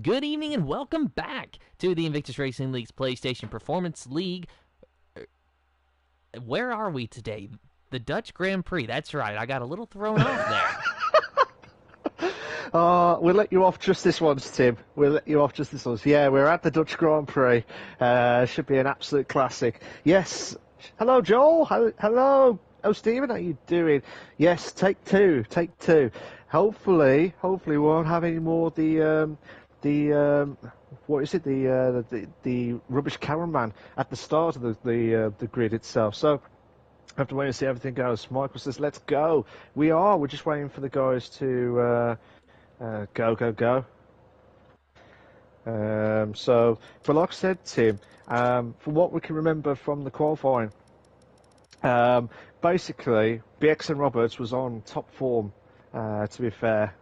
Good evening and welcome back to the Invictus Racing League's PlayStation Performance League. Where are we today? The Dutch Grand Prix. That's right. I got a little thrown off there. We'll let you off just this once, Tim. We'll let you off just this once. Yeah, we're at the Dutch Grand Prix. Should be an absolute classic. Yes. Hello, Joel. Hello. Oh, Stephen, how you doing? Yes, take two. Hopefully we won't have any more what is it? The rubbish cameraman at the start of the grid itself. So I have to wait and see how everything goes. Michael says, "Let's go." We're just waiting for the guys to go. But like I said, Tim, from what we can remember from the qualifying, basically BX and Roberts was on top form. To be fair,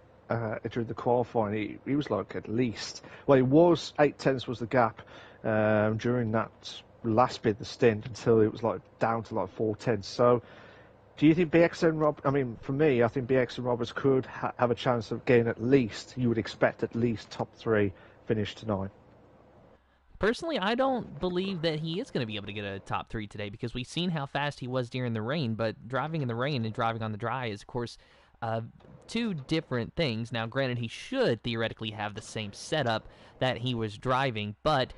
during the qualifying, he was like at least, well, it was 8/10 was the gap during that last bit of the stint until it was like down to like 4/10. So, do you think BX and for me, I think BX and Roberts could have a chance of getting at least, you would expect at least top 3 finish tonight? Personally, I don't believe that he is going to be able to get a top 3 today because we've seen how fast he was during the rain, but driving in the rain and driving on the dry is, of course, two different things. Now, granted, he should theoretically have the same setup that he was driving, but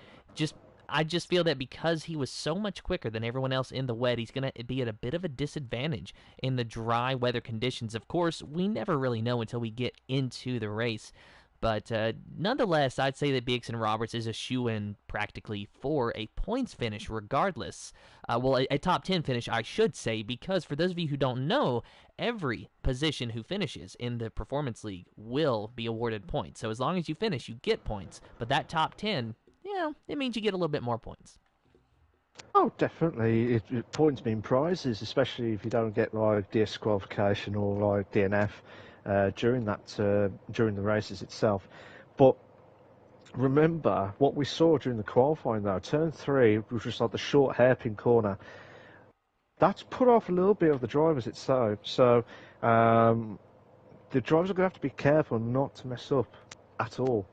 I just feel that because he was so much quicker than everyone else in the wet, he's going to be at a bit of a disadvantage in the dry weather conditions. Of course, we never really know until we get into the race. But nonetheless, I'd say that Biggs and Roberts is a shoo-in practically for a points finish regardless. A top 10 finish, I should say, because for those of you who don't know, every position who finishes in the Performance League will be awarded points. So as long as you finish, you get points. But that top 10, it means you get a little bit more points. Oh, definitely. Points mean prizes, especially if you don't get like disqualification or like DNF during the races itself. But remember what we saw during the qualifying though. Turn 3, which was like the short hairpin corner. That's put off a little bit of the drivers itself. So the drivers are going to have to be careful not to mess up at all.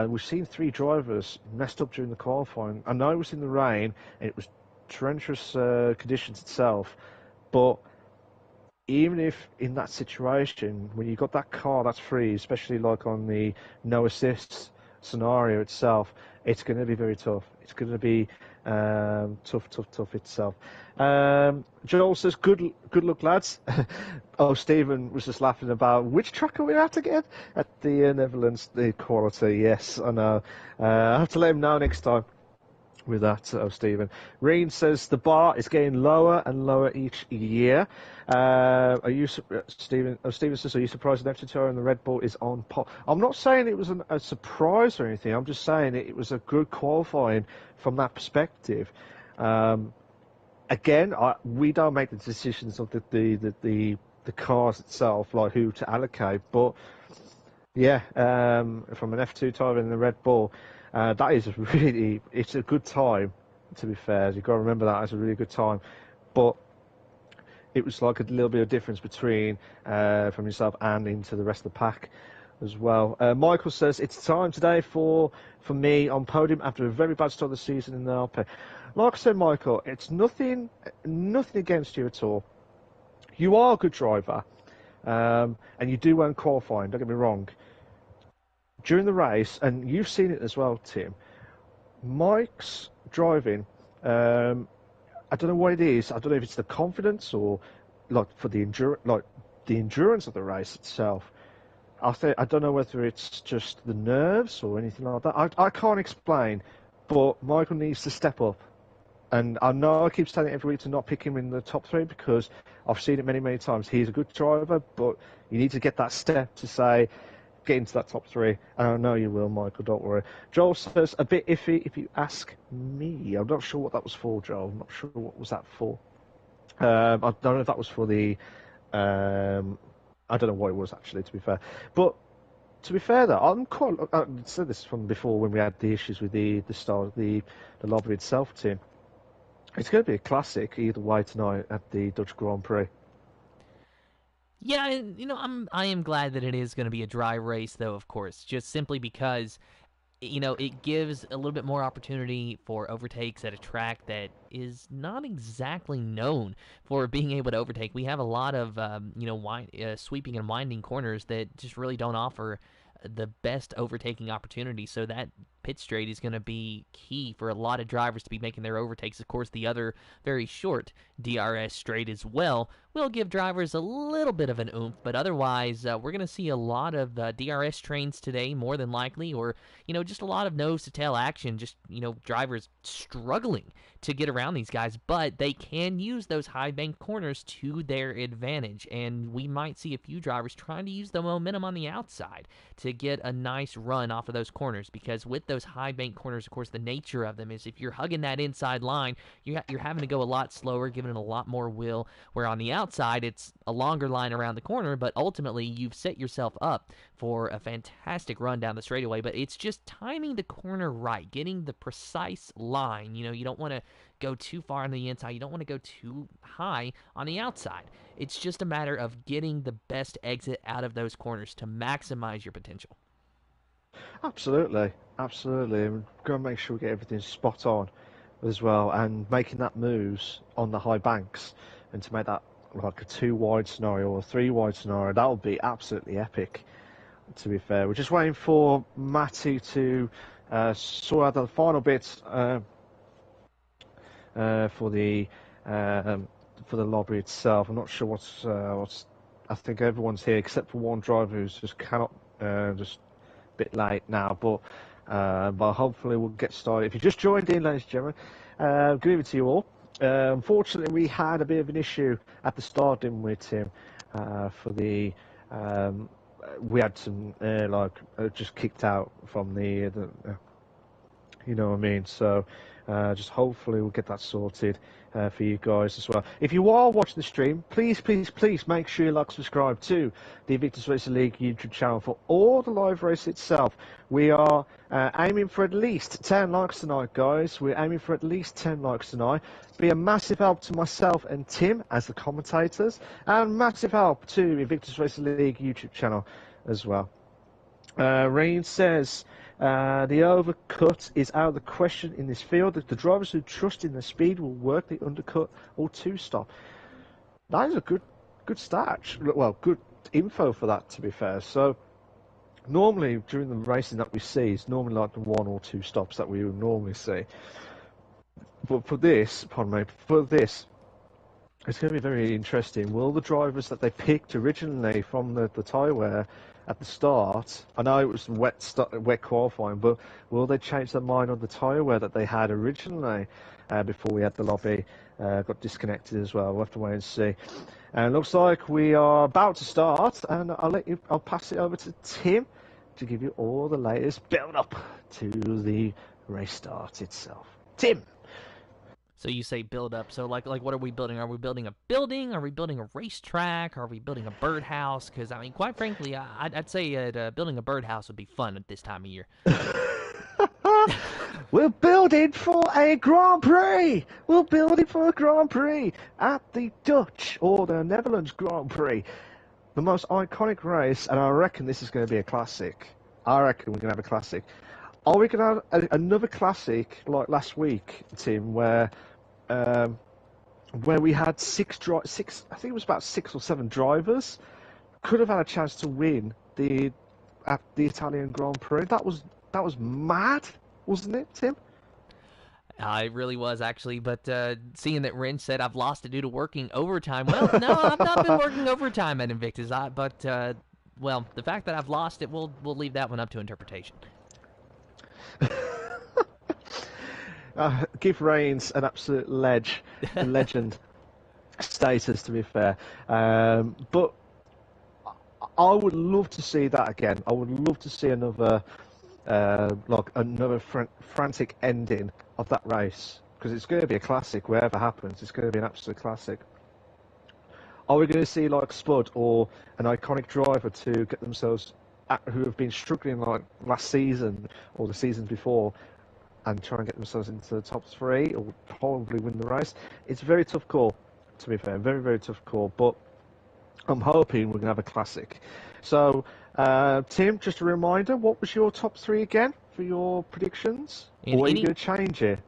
We've seen 3 drivers messed up during the qualifying. I know it was in the rain and it was torrentious conditions itself, but even if in that situation, when you got that car that's free, especially like on the no assists scenario itself, it's going to be very tough. It's going to be tough itself. Joel says, good luck, lads. Oh, Stephen was just laughing about which track are we at again? At the Netherlands, the quality. Yes, I know. I have to let him know next time. With that, Stephen. Reen says the bar is getting lower and lower each year. Are you, Stephen? Stephen says, are you surprised that F2 and the Red Bull is on pot? I'm not saying it was a surprise or anything. I'm just saying it was a good qualifying from that perspective. Again, we don't make the decisions of the cars itself, like who to allocate. But yeah, from an F2 type and the Red Bull. That is it's a good time, to be fair. You've got to remember that it's a really good time. But it was like a little bit of difference between from yourself and into the rest of the pack as well. Michael says, it's time today for me on podium after a very bad start of the season in the RP. Like I said, Michael, it's nothing against you at all. You are a good driver, and you do well in qualifying, don't get me wrong. During the race, and you've seen it as well, Tim, Mike's driving, I don't know what it is. I don't know if it's the confidence or like for the endurance of the race itself. I don't know whether it's just the nerves or anything like that. I can't explain, but Michael needs to step up. And I know I keep saying it every week to not pick him in the top 3 because I've seen it many times. He's a good driver, but you need to get that step to say, get into that top 3, and I know you will, Michael, don't worry. Joel says, a bit iffy if you ask me. I'm not sure what that was for, Joel. I'm not sure what was that for. I don't know if that was for the... I don't know what it was, actually, to be fair. But, to be fair, though, I said this from before when we had the issues with the start, the lobby itself, Tim. It's going to be a classic either way tonight at the Dutch Grand Prix. Yeah, I am glad that it is going to be a dry race, though. Of course, just simply because you know, it gives a little bit more opportunity for overtakes at a track that is not exactly known for being able to overtake. We have a lot of, you know, sweeping and winding corners that just really don't offer the best overtaking opportunity. So that pit straight is going to be key for a lot of drivers to be making their overtakes. Of course, the other very short DRS straight as well will give drivers a little bit of an oomph, but otherwise, we're going to see a lot of DRS trains today, more than likely, or, you know, just a lot of nose to tail action, just, you know, drivers struggling to get around these guys, but they can use those high bank corners to their advantage, and we might see a few drivers trying to use the momentum on the outside to get a nice run off of those corners, because with those high bank corners, of course, the nature of them is if you're hugging that inside line, you're having to go a lot slower, giving it a lot more will, where on the outside, it's a longer line around the corner, but ultimately, you've set yourself up for a fantastic run down the straightaway, but it's just timing the corner right, getting the precise line. You know, you don't want to go too far on the inside, you don't want to go too high on the outside. It's just a matter of getting the best exit out of those corners to maximize your potential. Absolutely, absolutely. And we've got to make sure we get everything spot on as well, and making that moves on the high banks, and to make that like a 2 wide scenario or a 3 wide scenario, that would be absolutely epic. To be fair, we're just waiting for Matty to sort out the final bits for the lobby itself. I'm not sure what's. I think everyone's here except for one driver who's just cannot just a bit late now, but hopefully we'll get started. If you just joined in, ladies and gentlemen, good evening to you all. Unfortunately, we had a bit of an issue at the start, didn't we, Tim? For the we had some just kicked out from the you know what I mean. So just hopefully we'll get that sorted for you guys as well. If you are watching the stream, please make sure you like, subscribe to the Invictus Racing League YouTube channel for all the live race itself. We are aiming for at least 10 likes tonight, guys. We're aiming for at least 10 likes tonight. Be a massive help to myself and Tim as the commentators, and massive help to Invictus Racing League YouTube channel as well. Rain says, the overcut is out of the question in this field. The drivers who trust in their speed will work the undercut or two-stop. That is a good start. Well, good info for that, to be fair. So, normally, during the racing that we see, it's normally like the 1 or 2 stops that we would normally see. But for this, it's going to be very interesting. Will the drivers that they picked originally from the tyre wear at the start, I know it was wet qualifying, but will they change their mind on the tyre wear that they had originally before we had the lobby got disconnected as well? We'll have to wait and see. And it looks like we are about to start, and I'll pass it over to Tim to give you all the latest build up to the race start itself. Tim. So you say build up. So like what are we building? Are we building a building? Are we building a racetrack? Are we building a birdhouse? Because I mean, quite frankly, I'd say building a birdhouse would be fun at this time of year. We're building for a Grand Prix. We're building for a Grand Prix at the Dutch or the Netherlands Grand Prix, the most iconic race, and I reckon this is going to be a classic. I reckon we're going to have a classic. Are we going to have another classic like last week, Tim, where we had six, I think it was about 6 or 7 drivers, could have had a chance to win the Italian Grand Prix? That was mad, wasn't it, Tim? It really was, actually, but seeing that Ren said I've lost it due to working overtime, well, no, I've not been working overtime at Invictus, well, the fact that I've lost it, we'll leave that one up to interpretation. Give Reigns an absolute legend status, to be fair. But I would love to see that again. I would love to see another frantic ending of that race, because it's going to be a classic. Wherever happens, it's going to be an absolute classic. Are we going to see like Spud or an iconic driver to get themselves, who have been struggling like last season or the seasons before, and try and get themselves into the top 3 or probably win the race? It's a very tough call, to be fair. Very, very tough call. But I'm hoping we're going to have a classic. So, Tim, just a reminder, what was your top 3 again for your predictions? In Or are you any- going to change it?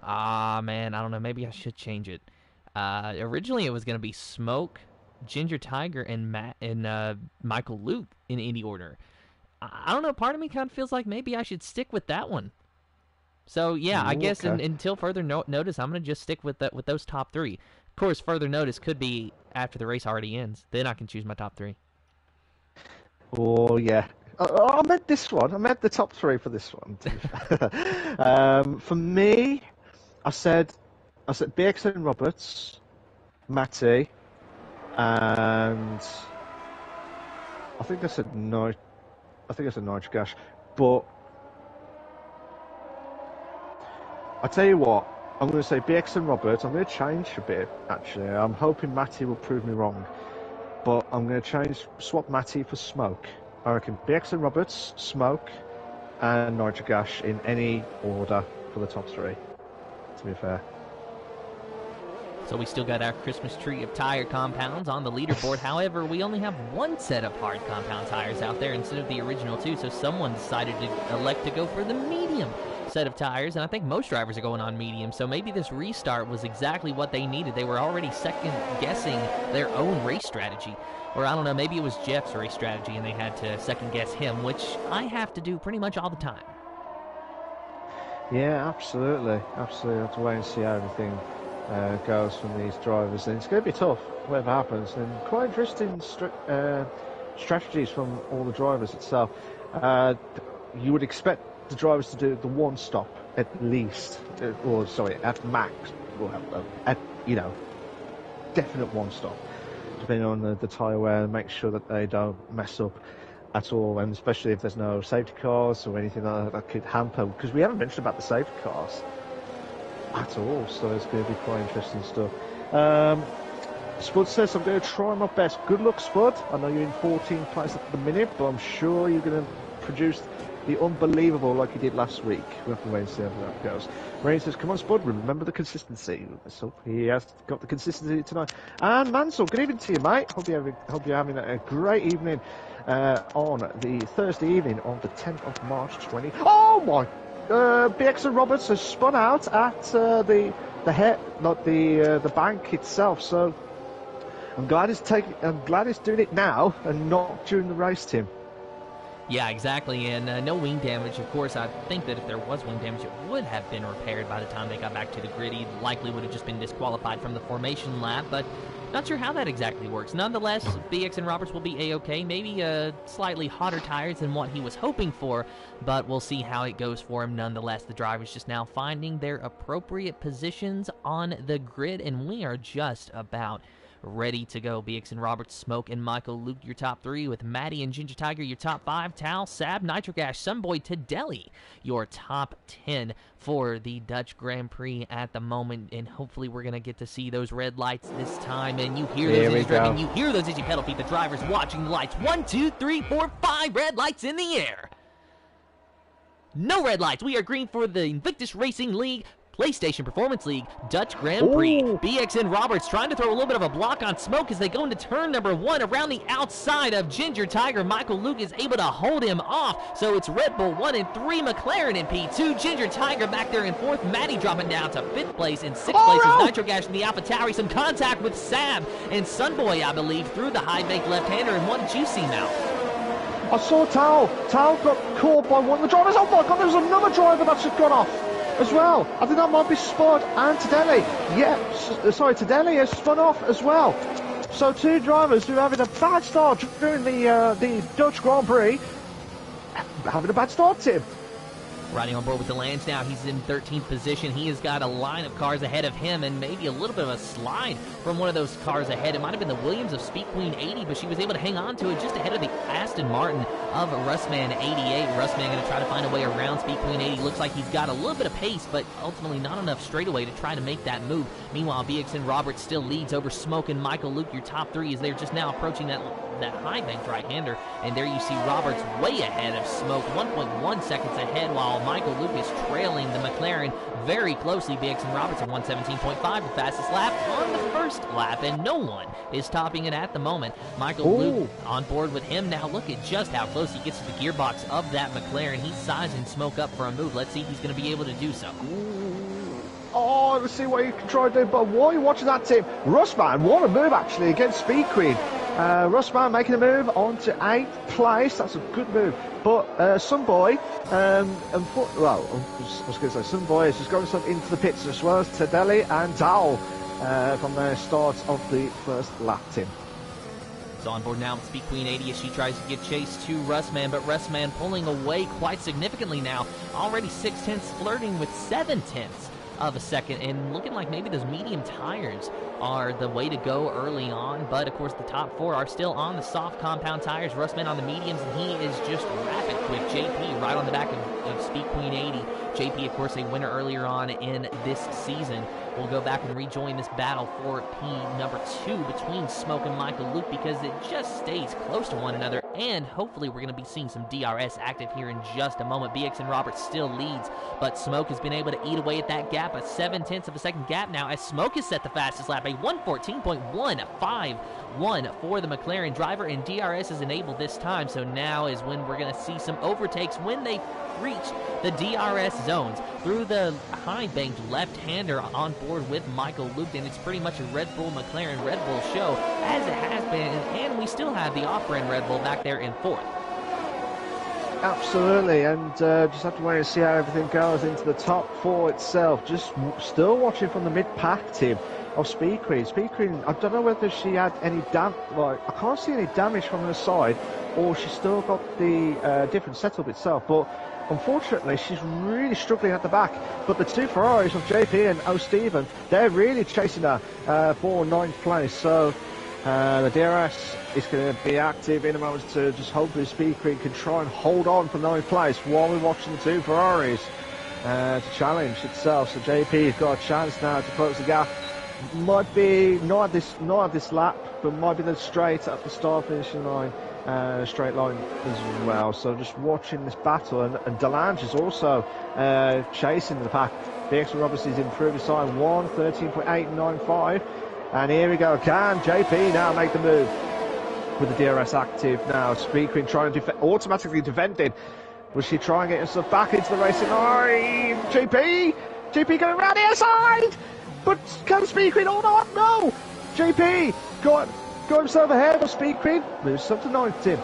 Ah, man, I don't know. Maybe I should change it. Originally, it was going to be Smoke, Ginger Tiger, and Michael Luke in any order. I don't know. Part of me kind of feels like maybe I should stick with that one. So yeah, I Ooh, guess okay. until further notice, I'm gonna just stick with those top three. Of course, further notice could be after the race already ends. Then I can choose my top three. Oh, yeah. I meant this one. I meant the top three for this one. For me, I said BXN Roberts, Matty, and I think I said Nigel Gash. But I tell you what, I'm going to say BXN Roberts. I'm going to change a bit, actually. I'm hoping Matty will prove me wrong. But I'm going to swap Matty for Smoke. I reckon BXN Roberts, Smoke, and Nigel Gash in any order for the top three, to be fair. So we still got our Christmas tree of tire compounds on the leaderboard. However, we only have one set of hard compound tires out there instead of the original two. So someone decided to elect to go for the medium set of tires, and I think most drivers are going on medium. So maybe this restart was exactly what they needed. They were already second guessing their own race strategy. Or I don't know, maybe it was Jeff's race strategy and they had to second guess him, which I have to do pretty much all the time. Yeah, absolutely. Absolutely. I have to wait and see how everything goes from these drivers. And it's going to be tough, whatever happens. And quite interesting strategies from all the drivers itself. You would expect the drivers to do the one stop at least, at max, at definite one stop, depending on the tyre wear, and make sure that they don't mess up at all, and especially if there's no safety cars or anything that could hamper, because we haven't mentioned about the safety cars at all, so it's going to be quite interesting stuff. Spud says, I'm going to try my best. Good luck, Spud. I know you're in 14th place at the minute, but I'm sure you're going to produce the unbelievable like you did last week. We'll have to wait and see how that goes. Rain says, come on, Spud, remember the consistency. So he has got the consistency tonight. And Mansell, good evening to you, mate. Hope you're having a great evening on the Thursday evening on the 10th of March 20. Oh, my! BX and Roberts has spun out at the bank itself. So I'm glad he's doing it now and not during the race, Tim. Yeah, exactly, and no wing damage. Of course, I think that if there was wing damage, it would have been repaired by the time they got back to the grid. He likely would have just been disqualified from the formation lap, but not sure how that exactly works. Nonetheless, BX and Roberts will be A-OK. Maybe slightly hotter tires than what he was hoping for, but we'll see how it goes for him. Nonetheless, the drivers just now finding their appropriate positions on the grid, and we are just about ready to go. BX and Roberts, Smoke, and Michael Luke, your top three, with Maddie and Ginger Tiger, your top five, Tal, Sab, Nitrogash, Sunboy, Tedeli, your top 10 for the Dutch Grand Prix at the moment, and hopefully we're going to get to see those red lights this time, and you hear those driving, you hear those as you pedal feet, the drivers watching the lights. 1, 2, 3, 4, 5 red lights in the air. No red lights. We are green for the Invictus Racing League, PlayStation Performance League, Dutch Grand Prix. Ooh. BX and Roberts trying to throw a little bit of a block on Smoke as they go into turn number 1 around the outside of Ginger Tiger. Michael Luke is able to hold him off. So it's Red Bull 1 and 3, McLaren in P2, Ginger Tiger back there in 4th, Maddie dropping down to 5th place. In 6th place is Nitro Gash in the AlphaTauri. Some contact with Sab and Sunboy, I believe, through the high-bank left-hander. And what did you see, Mal? I saw Tal. Tal got caught by one of the drivers. Oh my God, there was another driver that's just gone off as well. I think that might be Spud and Tedeli. Yeah, Tedeli has spun off as well. So 2 drivers who are having a bad start during the Dutch Grand Prix, having a bad start, Tim. Riding on board with the Lance now, he's in 13th position. He has got a line of cars ahead of him and maybe a little bit of a slide from one of those cars ahead. It might have been the Williams of Speed Queen 80, but she was able to hang on to it just ahead of the Aston Martin of Russman 88. Russman going to try to find a way around Speed Queen 80. Looks like he's got a little bit of pace, but ultimately not enough straightaway to try to make that move. Meanwhile, BX and Roberts still leads over Smoke and Michael Luke, your top 3, as they're just now approaching that that high banked right-hander. And there you see Roberts way ahead of Smoke, 1.1 seconds ahead, while Michael Luke is trailing the McLaren very closely. BX and Roberts at 117.5, the fastest lap on the first lap, and no one is topping it at the moment. Michael Luke on board with him now. Look at just how close he gets to the gearbox of that McLaren. He's sizing Smoke up for a move. Let's see if he's going to be able to do so. Oh, let's see what you can try to do. But while you're watching that, Tim, Russman, what a move actually against Speed Queen. Russman making a move on to 8th place. That's a good move. But Sunboy, I was going to say Sunboy is just going into the pits as well as Tedeli and Dowell from the start of the first lap, Tim. So on board now with Speed Queen 80 as she tries to give chase to Russman, but Russman pulling away quite significantly now. Already 6/10, flirting with 7/10 of a second, and looking like maybe those medium tires are the way to go early on. But of course the top 4 are still on the soft compound tires. Russman on the mediums, and he is just rapid quick. JP right on the back of Speed Queen 80. JP, of course, a winner earlier on in this season. We'll go back and rejoin this battle for P number 2 between Smoke and Michael Luke, because it just stays close to one another, and hopefully we're going to be seeing some DRS active here in just a moment. BX and Roberts still leads, but Smoke has been able to eat away at that gap, a 7/10 of a second gap now, as Smoke has set the fastest lap, a 1:14.151 for the McLaren driver, and DRS is enabled this time. So now is when we're going to see some overtakes when they reach the DRS zones through the high banked left-hander on board with Michael Luke, and it's pretty much a Red Bull McLaren Red Bull show as it has been, and we still have the off-brand Red Bull back there in 4th. Absolutely, and just have to wait and see how everything goes into the top 4 itself. Just still watching from the mid-pack team of Speed Queen. Speed Queen, I don't know whether she had any I can't see any damage from her side, or she's still got the different setup itself, but unfortunately she's really struggling at the back. But the 2 Ferraris of JP and O'Steven, they're really chasing her for 9th place. So the DRS is going to be active in a moment to just hopefully Speed Queen can try and hold on for 9th place while we're watching the 2 Ferraris to challenge itself. So JP's got a chance now to close the gap. Might be not at this lap, but might be the straight at the start finishing line. Straight line as well. So just watching this battle, and Delange is also chasing the pack. BX Roberts is improved his time, 1:13.895, and here we go. Can JP now make the move with the DRS active now? Speed Queen trying to automatically defending. Will she try and get herself back into the racing line? JP going around the outside, but can Speed Queen hold on? No, JP got himself ahead of Speed Queen, moves up to 9th, Tim.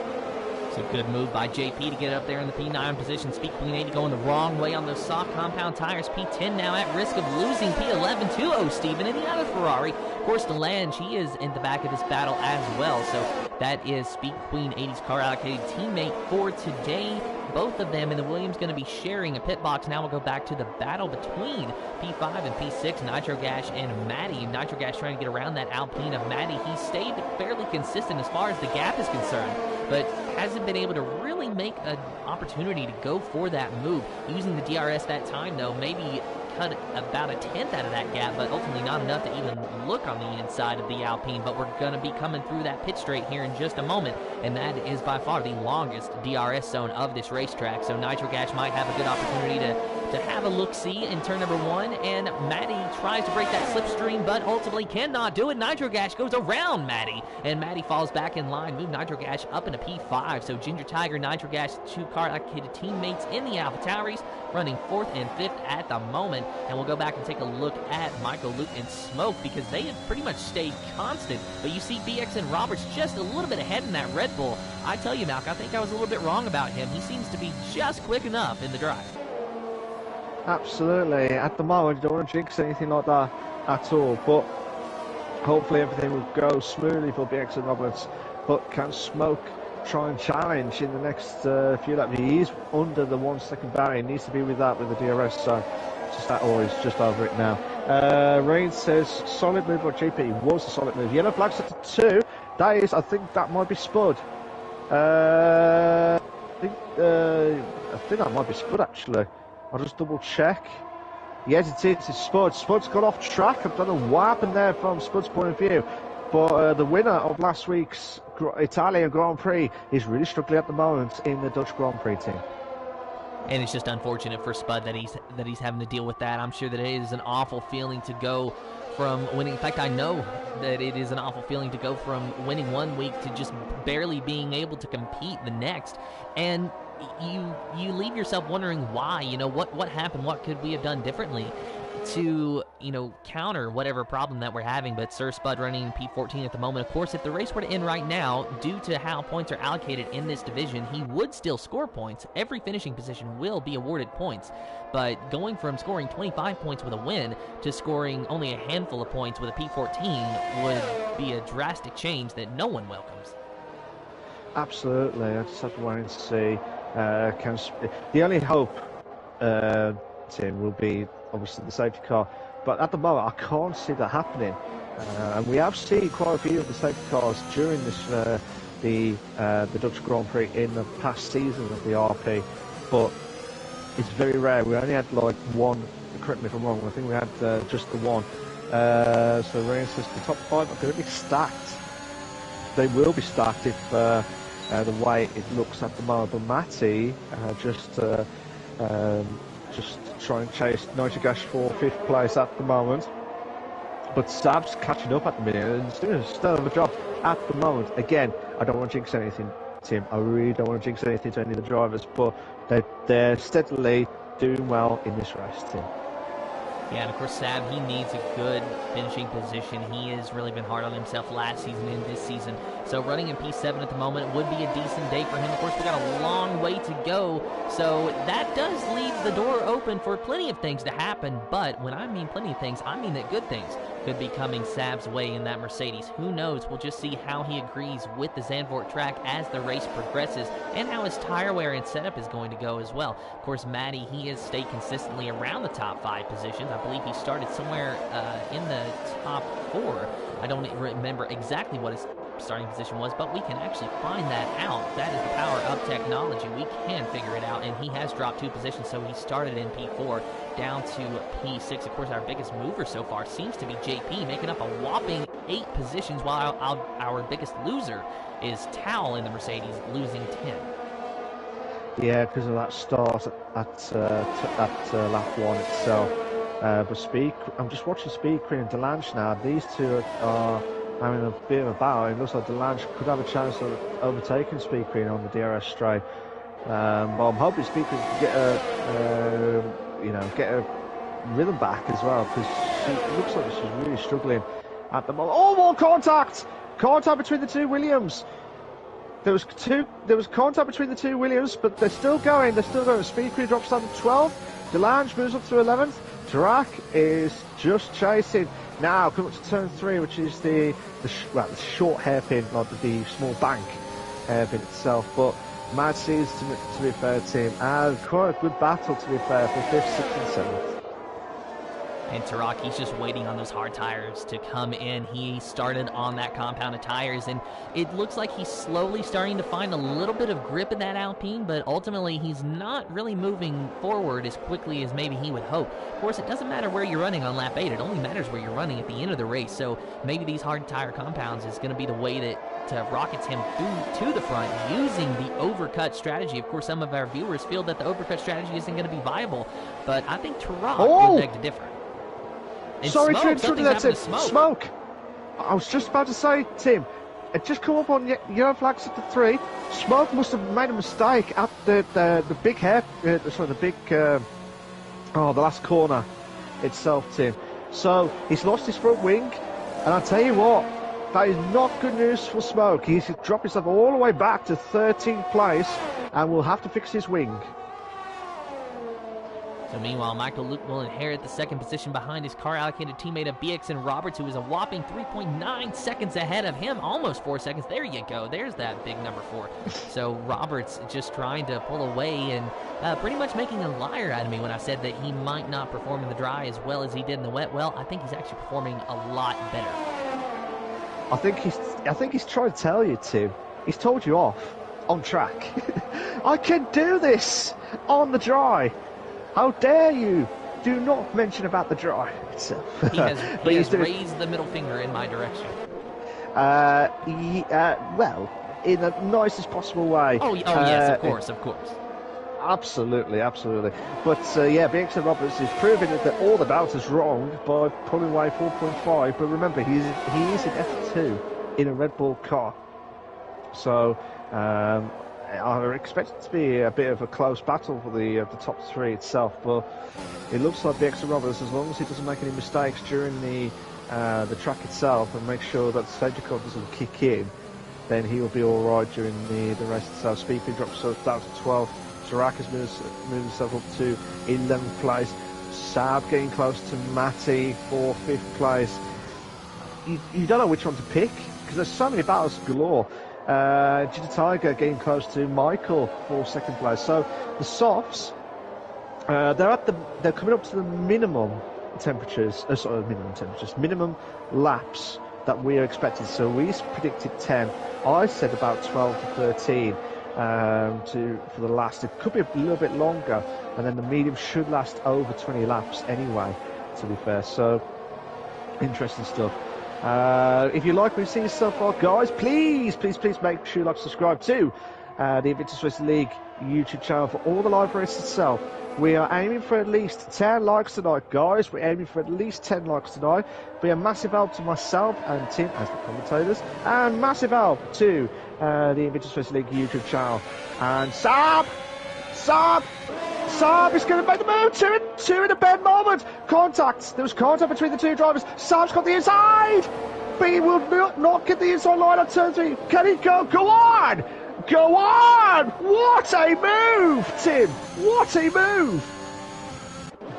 It's a good move by JP to get up there in the P9 position. Speed Queen 80 going the wrong way on those soft compound tires. P10 now at risk of losing P11 to O'Steven in the other Ferrari. Of course, Delange, he is in the back of this battle as well. So that is Speed Queen 80's car allocated teammate for today. Both of them and the Williams going to be sharing a pit box. Now we'll go back to the battle between P5 and P6, Nitro Gash and Maddie. Nitro Gash trying to get around that Alpine of Maddie. He stayed fairly consistent as far as the gap is concerned, but hasn't been able to really make an opportunity to go for that move. Using the DRS that time, though, maybe cut about a 10th out of that gap, but ultimately not enough to even look on the inside of the Alpine. But we're going to be coming through that pit straight here in just a moment, and that is by far the longest DRS zone of this racetrack. So Nitro Gash might have a good opportunity to have a look-see in turn number 1, and Maddie tries to break that slipstream, but ultimately cannot do it. Nitro Gash goes around Maddie, and Maddie falls back in line. Move Nitro Gash up into P5. So Ginger Tiger, Nitro Gash, 2 car allocated teammates in the Alpha Tauris, running 4th and 5th at the moment. And we'll go back and take a look at Michael, Luke, and Smoke, because they have pretty much stayed constant. But you see BX and Roberts just a little bit ahead in that Red Bull. I tell you, Malk, I think I was a little bit wrong about him. He seems to be just quick enough in the drive. Absolutely. At the moment, you don't want to jinx anything like that at all, but hopefully everything will go smoothly for BX and Roberts. But can Smoke try and challenge in the next few laps? He is under the 1 second barrier. He needs to be with that with the DRS, so just that, or he's just over it now. Rain says solid move by JP. Was a solid move. Yellow flag set to 2. That is, I think that might be Spud. I think that might be Spud actually. I'll just double check. Yes, it is. It's Spud. Spud's got off track. I don't know what happened there from Spud's point of view. But the winner of last week's Italian Grand Prix is really struggling at the moment in the Dutch Grand Prix team. And it's just unfortunate for Spud that he's having to deal with that. I'm sure that it is an awful feeling to go from winning. In fact, I know that it is an awful feeling to go from winning one week to just barely being able to compete the next. And you leave yourself wondering why. You know, what happened? What could we have done differently to, you know, counter whatever problem that we're having? But Sir Spud running P14 at the moment. Of course, if the race were to end right now, due to how points are allocated in this division, he would still score points. Every finishing position will be awarded points. But going from scoring 25 points with a win to scoring only a handful of points with a P14 would be a drastic change that no one welcomes. Absolutely. I just have to wait and see. The only hope, Tim, will be obviously the safety car, but at the moment I can't see that happening. And we have seen quite a few of the safety cars during this the Dutch Grand Prix in the past seasons of the RP, but it's very rare. We only had like one. Correct me if I'm wrong. I think we had just the one. So Ryan says the top five are going to be stacked. They will be stacked if the way it looks at the moment. But Matty just trying to chase Nitrogash for 5th place at the moment. But Sab's catching up at the minute and he's doing a stellar job at the moment. Again, I don't want to jinx anything, Tim. I really don't want to jinx anything to any of the drivers, but they're steadily doing well in this race, Tim. Yeah, and of course, Sab, he needs a good finishing position. He has really been hard on himself last season and this season. So running in P7 at the moment would be a decent day for him. Of course, we got a long way to go. So that does leave the door open for plenty of things to happen. But when I mean plenty of things, I mean that good things could be coming Sab's way in that Mercedes. Who knows? We'll just see how he agrees with the Zandvoort track as the race progresses and how his tire wear and setup is going to go as well. Of course, Matty, he has stayed consistently around the top 5 positions. I believe he started somewhere in the top 4. I don't remember exactly what his starting position was, but we can actually find that out. That is the power of technology. We can figure it out, and he has dropped 2 positions, so he started in P4 down to P6. Of course, our biggest mover so far seems to be JP, making up a whopping 8 positions, while our biggest loser is Towel in the Mercedes, losing 10. Yeah, because of that start at lap 1 itself. But I'm just watching Speed Queen and Delange now. These two are having a bit of a battle. It looks like Delange could have a chance of overtaking Speed Queen on the DRS straight. But I'm hoping Speed Queen can get a rhythm back as well, because it looks like she's really struggling at the moment. Oh, more contact! Contact between the 2 Williams. There was contact between the 2 Williams, but they're still going. Speed Queen drops down to 12. Delange moves up to 11th. Tarak is just chasing. Now coming up to turn 3, which is the short hairpin, not the small bank hairpin itself. But Mad Seeds, to be fair to him, and quite a good battle, to be fair, for 5th, 6th and 7th. And Tarak, he's just waiting on those hard tires to come in. He started on that compound of tires, and it looks like he's slowly starting to find a little bit of grip in that Alpine, but ultimately he's not really moving forward as quickly as maybe he would hope. Of course, it doesn't matter where you're running on lap 8. It only matters where you're running at the end of the race. So maybe these hard tire compounds is going to be the way that rockets him through to the front using the overcut strategy. Of course, some of our viewers feel that the overcut strategy isn't going to be viable, but I think Tarak would beg to differ. And sorry Smoke, to interrupt you there, Tim. Smoke. I was just about to say, Tim, it just come up on yellow flags at the 3. Smoke must have made a mistake at the big the last corner itself, Tim. So he's lost his front wing, and I'll tell you what, that is not good news for Smoke. He's dropped himself all the way back to 13th place, and will have to fix his wing. So meanwhile, Michael Luke will inherit the 2nd position behind his car-allocated teammate of BXN Roberts, who is a whopping 3.9 seconds ahead of him, almost 4 seconds. There you go. There's that big number 4. So Roberts just trying to pull away and pretty much making a liar out of me when I said that he might not perform in the dry as well as he did in the wet. Well, I think he's actually performing a lot better. I think he's trying to tell you, Tim. He's told you off on track. I can do this on the dry. How dare you? Do not mention about the dry itself. He has raised the middle finger in my direction. Well, in the nicest possible way. Oh, yes, of course, of course. Absolutely, absolutely. But yeah, BX Roberts is proving that all the doubters wrong by pulling away 4.5. But remember, he is in F2 in a Red Bull car. So I expect it to be a bit of a close battle for the top three itself. But it looks like BX Roberts, as long as he doesn't make any mistakes during the track itself and make sure that the safety car doesn't kick in, then he will be all right during the race itself. Speed drops down to 12. Tarak has moved himself up to 11th place. Saab getting close to Matty for 5th place. You don't know which one to pick because there's so many battles galore. Ginger Tiger getting close to Michael for 2nd place. So the softs, they're coming up to the minimum temperatures. Minimum laps that we are expecting. So we predicted 10. I said about 12 to 13. For the last, it could be a little bit longer, and then the medium should last over 20 laps anyway, to be fair. So interesting stuff. If you like what you've seen so far, guys, please make sure you like, subscribe to the Invictus Racing League YouTube channel for all the live races itself. We are aiming for at least 10 likes tonight, guys. We're aiming for at least 10 likes tonight. Be a massive help to myself and Tim as the commentators, and massive help to the Invictus Racing League YouTube channel. And Saab is going to make the move. Two in a bad moment. Contact. There was contact between the two drivers. Saab's got the inside, but he will not get the inside line on turn 3. Can he go? Go on! Go on! What a move, Tim! What a move!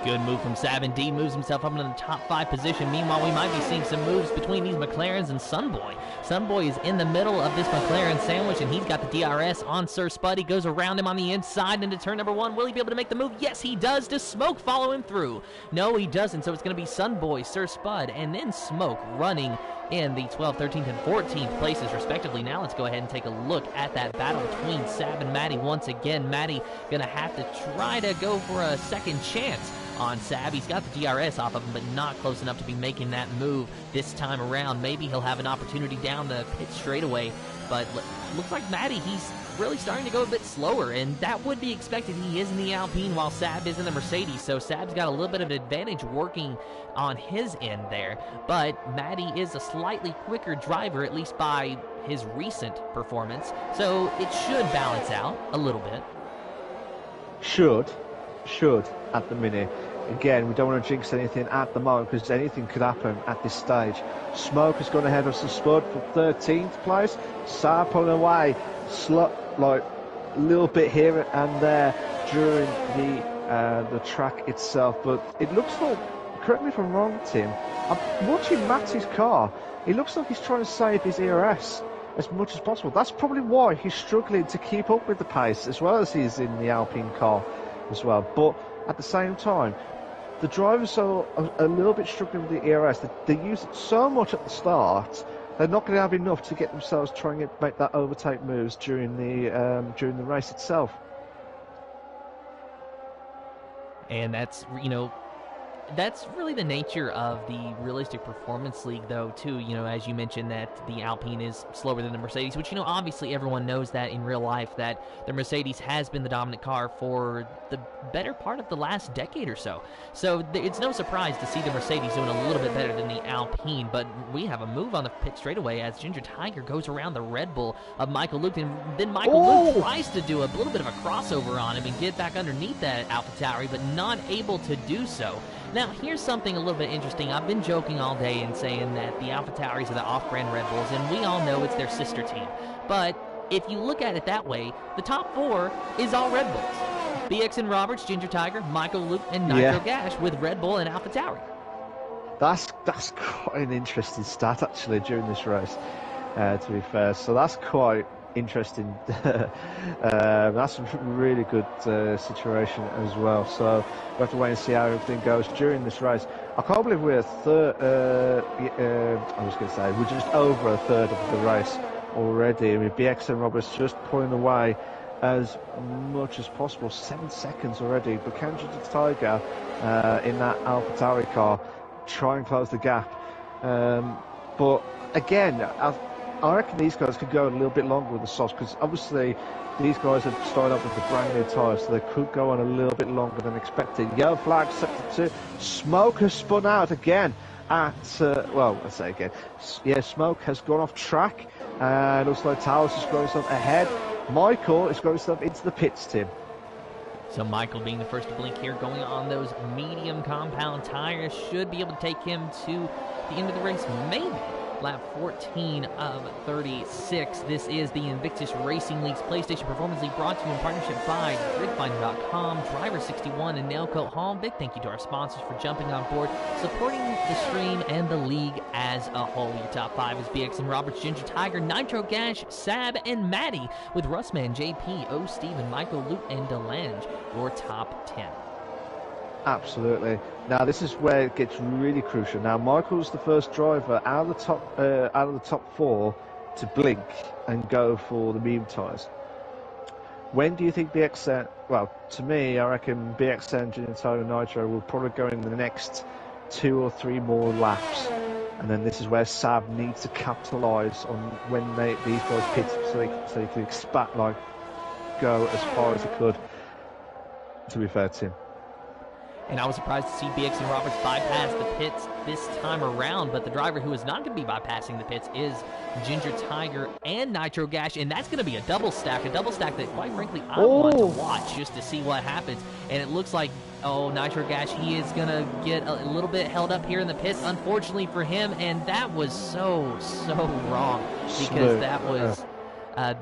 Good move from Saab. Indeed, moves himself up into the top 5 position. Meanwhile, we might be seeing some moves between these McLarens and Sunboy. Sunboy is in the middle of this McLaren sandwich, and he's got the DRS on Sir Spud. He goes around him on the inside into turn number 1. Will he be able to make the move? Yes, he does. Does Smoke follow him through? No, he doesn't. So it's going to be Sunboy, Sir Spud, and then Smoke running in the 12th, 13th, and 14th places, respectively. Now let's go ahead and take a look at that battle between Saab and Matty once again. Matty going to have to try to go for a second chance on Saab. He's got the DRS off of him, but not close enough to be making that move this time around. Maybe he'll have an opportunity down the pit straightaway, but looks like Matty, he's really starting to go a bit slower, and that would be expected. He is in the Alpine while Saab is in the Mercedes, so Saab's got a little bit of an advantage working on his end there, but Matty is a slightly quicker driver, at least by his recent performance, so it should balance out a little bit. Should at the minute. Again, we don't want to jinx anything at the moment because anything could happen at this stage. Smoke has gone ahead of some Spud for 13th place. Saab pulling away, like a little bit here and there during the track itself. But it looks like, correct me if I'm wrong, Tim, I'm watching Matty's car. It looks like he's trying to save his ERS as much as possible. That's probably why he's struggling to keep up with the pace as well as he's in the Alpine car as well. But at the same time, the drivers are a little bit struggling with the ERS. They use it so much at the start, they're not going to have enough to get themselves trying to make that overtake moves during the race itself. And that's, that's really the nature of the Realistic Performance League, though, too. As you mentioned, that the Alpine is slower than the Mercedes, which, obviously everyone knows that in real life, that the Mercedes has been the dominant car for the better part of the last decade or so. So it's no surprise to see the Mercedes doing a little bit better than the Alpine, but we have a move on the pit straightaway as Ginger Tiger goes around the Red Bull of Michael Luke, and then Michael Luke tries to do a little bit of a crossover on him and get back underneath that AlphaTauri, but not able to do so. Now, here's something a little bit interesting. I've been joking all day and saying that the AlphaTauris are the off-brand Red Bulls, and we all know it's their sister team. But if you look at it that way, the top 4 is all Red Bulls. BX and Roberts, Ginger Tiger, Michael Luke, and Nitro Gash with Red Bull and AlphaTauri. That's quite an interesting stat, actually, during this race, to be fair. So that's quite interesting. That's a really good situation as well. So we have to wait and see how everything goes during this race. I can't believe we're we're just over a third of the race already. I mean, BX and Roberts just pulling away as much as possible. 7 seconds already. But can Ginger Tiger in that AlphaTauri car try and close the gap? But again, I reckon these guys could go a little bit longer with the softs, because obviously these guys have started up with the brand new tyres, so they could go on a little bit longer than expected. Yellow flag set to 2. Smoke has spun out again at, well, let's say again. Yeah, Smoke has gone off track, and looks like Towers is going himself ahead. Michael is going himself into the pits, Tim. So Michael being the first to blink here, going on those medium compound tires, should be able to take him to the end of the race, maybe lap 14 of 36. This is the Invictus Racing League's PlayStation Performance League, brought to you in partnership by GridFinder.com, Driver61, and Nailcoat Hall. Big thank you to our sponsors for jumping on board, supporting the stream and the league as a whole. Your top 5 is BX and Roberts, Ginger Tiger, Nitro Gash, Sab, and Maddie, with Russman, JP, O. Steven, Michael, Lute, and Delange, your top 10. Absolutely. Now this is where it gets really crucial. Now Michael's the first driver out of the top 4 to blink and go for the medium tyres. When do you think BXN? Well, to me, I reckon BXN, Junior Tiger, Nitro will probably go in the next 2 or 3 more laps, and then this is where Sab needs to capitalise on when these guys pit, so he can expect, like, go as far as he could. To be fair to him. And I was surprised to see BX and Roberts bypass the pits this time around, but the driver who is not going to be bypassing the pits is Ginger Tiger and Nitro Gash, and that's going to be a double stack that, quite frankly, I want to watch just to see what happens. And it looks like, Nitro Gash, he is going to get a little bit held up here in the pits, unfortunately for him, and that was so wrong, because that was...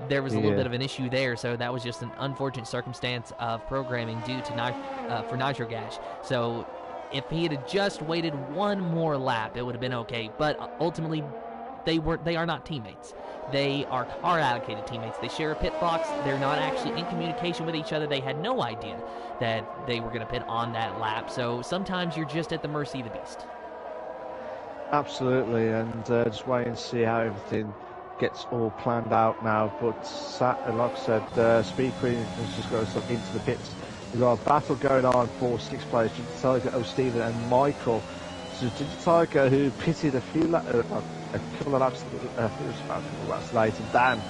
there was a little bit of an issue there, so that was just an unfortunate circumstance of programming due to for Nitro Gash. So if he had just waited one more lap, it would have been okay. But ultimately, they are not teammates. They are car allocated teammates. They share a pit box. They're not actually in communication with each other. They had no idea that they were going to pit on that lap. So sometimes you're just at the mercy of the beast. Absolutely, and just wait and see how everything gets all planned out now. But like I said, Speed Queen has just got us into the pits. We've got a battle going on for 6 players: Ginger Tiger, O. Steven, and Michael. So Ginger Tiger, who pitted a couple of laps later than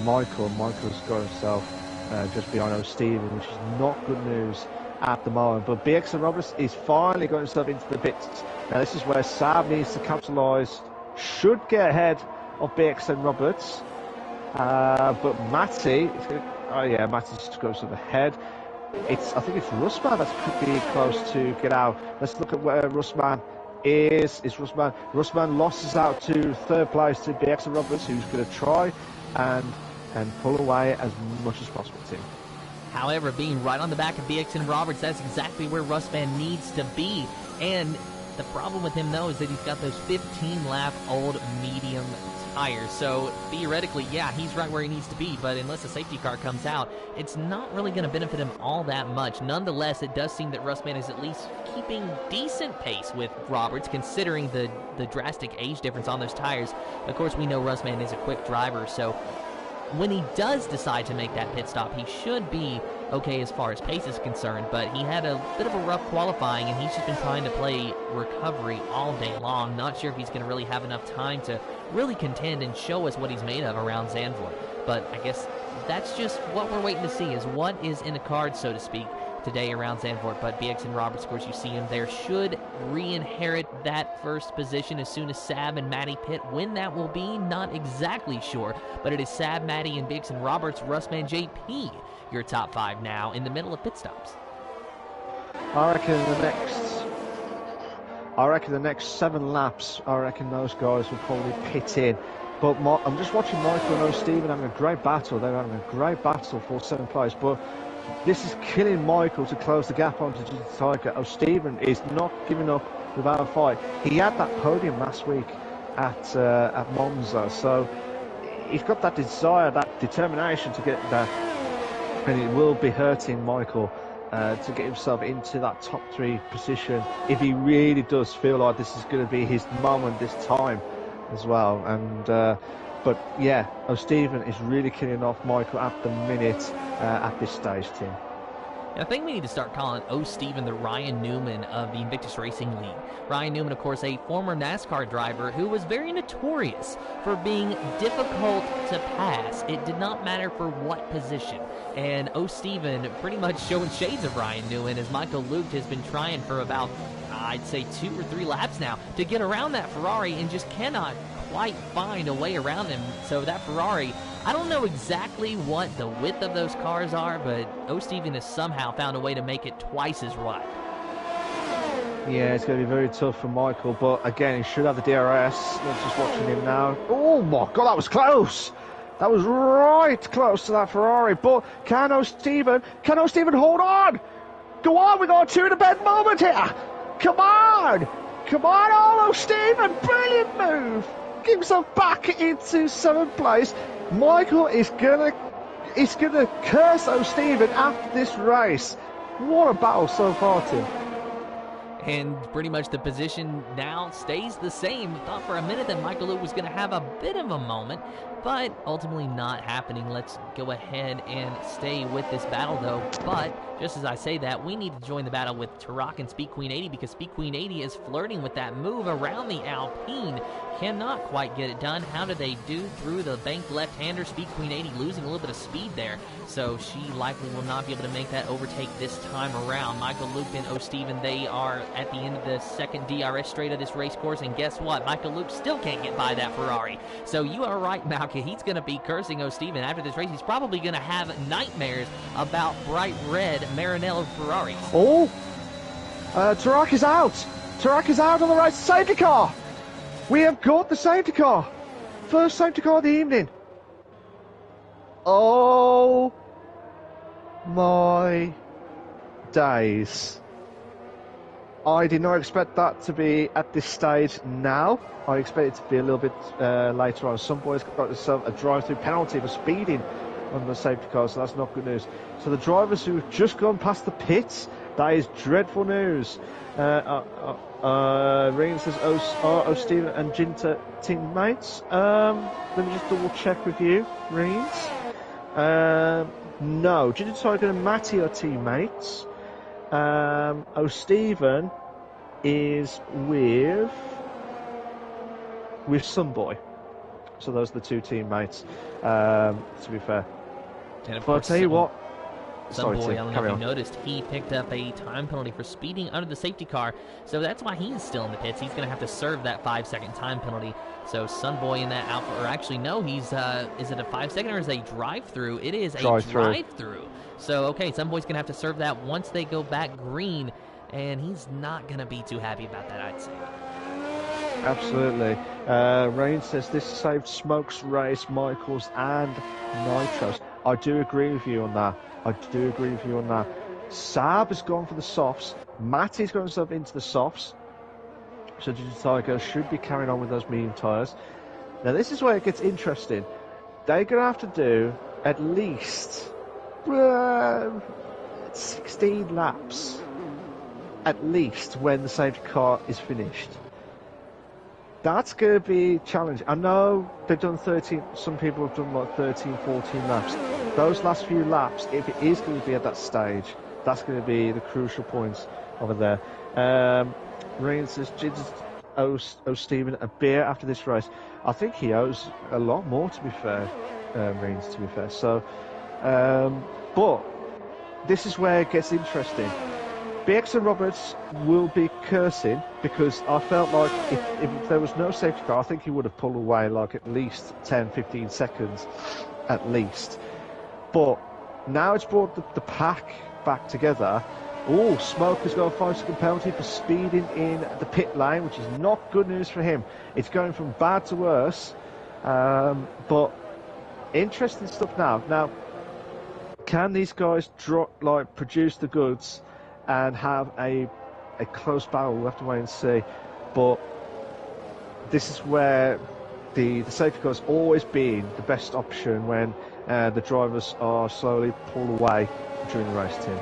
Michael. Michael's got himself just behind O. Steven, which is not good news at the moment. But BX and Roberts is finally got himself into the pits. Now this is where Sab needs to capitalise. Should get ahead of BX and Roberts, but Matty, Matty's just goes to the head. I think it's Russman that could be close to get out. Let's look at where Russman is. Russman losses out to 3rd place to BX and Roberts, who's going to try and pull away as much as possible, Tim. However, being right on the back of BX and Roberts, that's exactly where Russman needs to be. And the problem with him, though, is that he's got those 15-lap-old medium tires. So, theoretically, yeah, he's right where he needs to be, but unless a safety car comes out, it's not really going to benefit him all that much. Nonetheless, it does seem that Russman is at least keeping decent pace with Roberts, considering the drastic age difference on those tires. Of course, we know Russman is a quick driver, so when he does decide to make that pit stop, he should be okay as far as pace is concerned, but he had a bit of a rough qualifying, and he's just been trying to play recovery all day long. Not sure if he's going to really have enough time to really contend and show us what he's made of around Zandvoort. But I guess that's just what we're waiting to see, is what is in the cards, so to speak, today around Zandvoort. But BX and Roberts, of course, you see him there, should re-inherit that first position as soon as Sab and Matty pit. When that will be, not exactly sure, but it is Sab, Matty, and BX and Roberts, Russman, JP, your top 5 now in the middle of pit stops. I reckon the next 7 laps, I reckon those guys will probably pit in. But I'm just watching Michael and O. Steven having a great battle. They're having a great battle for 7th place, but this is killing Michael to close the gap onto Ginger Tiger. O. Steven is not giving up without a fight. He had that podium last week at Monza, so he's got that desire, that determination to get there, and it will be hurting Michael to get himself into that top 3 position if he really does feel like this is going to be his moment this time as well. And but yeah, O. Steven is really killing off Michael at the minute at this stage, Tim. I think we need to start calling Steven the Ryan Newman of the Invictus Racing League. Ryan Newman, of course, a former NASCAR driver who was very notorious for being difficult to pass. It did not matter for what position. And Steven pretty much showing shades of Ryan Newman, as Michael Luke has been trying for about, I'd say, 2 or 3 laps now to get around that Ferrari and just cannot quite find a way around him. So that Ferrari, I don't know exactly what the width of those cars are, but Steven has somehow found a way to make it twice as wide. Yeah, it's going to be very tough for Michael, but again, he should have the DRS. We're just watching him now. Oh my God, that was close! That was right close to that Ferrari, but can Steven hold on? Go on, we got a 2 in a bed moment here! Come on! Come on, Steven! Brilliant move! Get himself back into 7th place. Michael is gonna curse Steven after this race. What a battle so far, Tim. And pretty much the position now stays the same. Thought for a minute that Michael Luke was going to have a bit of a moment, but ultimately not happening. Let's go ahead and stay with this battle, though. But just as I say that, we need to join the battle with Turok and Speed Queen 80, because Speed Queen 80 is flirting with that move around the Alpine. Cannot quite get it done. How did they do through the banked left-hander? Speed Queen 80 losing a little bit of speed there, so she likely will not be able to make that overtake this time around. Michael Luke and Steven, they are at the end of the second DRS straight of this race course, and guess what? Michael Luke still can't get by that Ferrari. So you are right, Malka. He's going to be cursing Steven after this race. He's probably going to have nightmares about bright red Maranello Ferraris. Oh! Turok is out! Turok is out on the right safety car! We have got the safety car! First safety car of the evening. Oh my days. I did not expect that to be at this stage now. I expected it to be a little bit later on. Some boys got themselves a drive-through penalty for speeding on the safety car, so that's not good news. So the drivers who've just gone past the pits, that is dreadful news. Reigns says, Steven and Jinta teammates. Let me just double check with you, Reigns. No, Jinta Tiger and Matty are teammates. Steven is with Sunboy. So those are the 2 teammates, to be fair. And of but I'll tell you what. Sunboy, I don't know if you noticed, he picked up a time penalty for speeding under the safety car, so that's why he's still in the pits. He's going to have to serve that 5-second time penalty. So Sunboy in that outfit, or actually no, he's is it a 5-second or is it a drive-through? It is a drive-through. So okay, Sunboy's going to have to serve that once they go back green, and he's not going to be too happy about that, I'd say. Absolutely. Rain says this saved Smokes, Race, Michaels and Nitros. I do agree with you on that. Saab has gone for the softs. Matty's got himself into the softs. So Digital Tiger should be carrying on with those medium tyres. Now this is where it gets interesting. They're going to have to do at least 16 laps. At least when the safety car is finished. That's going to be challenging. I know they've done 13, some people have done like 13, 14 laps. Those last few laps, if it is going to be at that stage, that's going to be the crucial points over there. Reigns says, owes Steven a beer after this race. I think he owes a lot more, to be fair, Reigns, to be fair. So, but this is where it gets interesting. BX and Roberts will be cursing, because I felt like if there was no safety car, I think he would have pulled away like at least 10-15 seconds at least. But now it's brought the pack back together. Oh, Smoker's got a 5-second penalty for speeding in the pit lane, which is not good news for him. It's going from bad to worse. But interesting stuff now. Now, can these guys produce the goods and have a close battle? We'll have to wait and see. But this is where the safety car has always been the best option when the drivers are slowly pulled away during the race, Tim.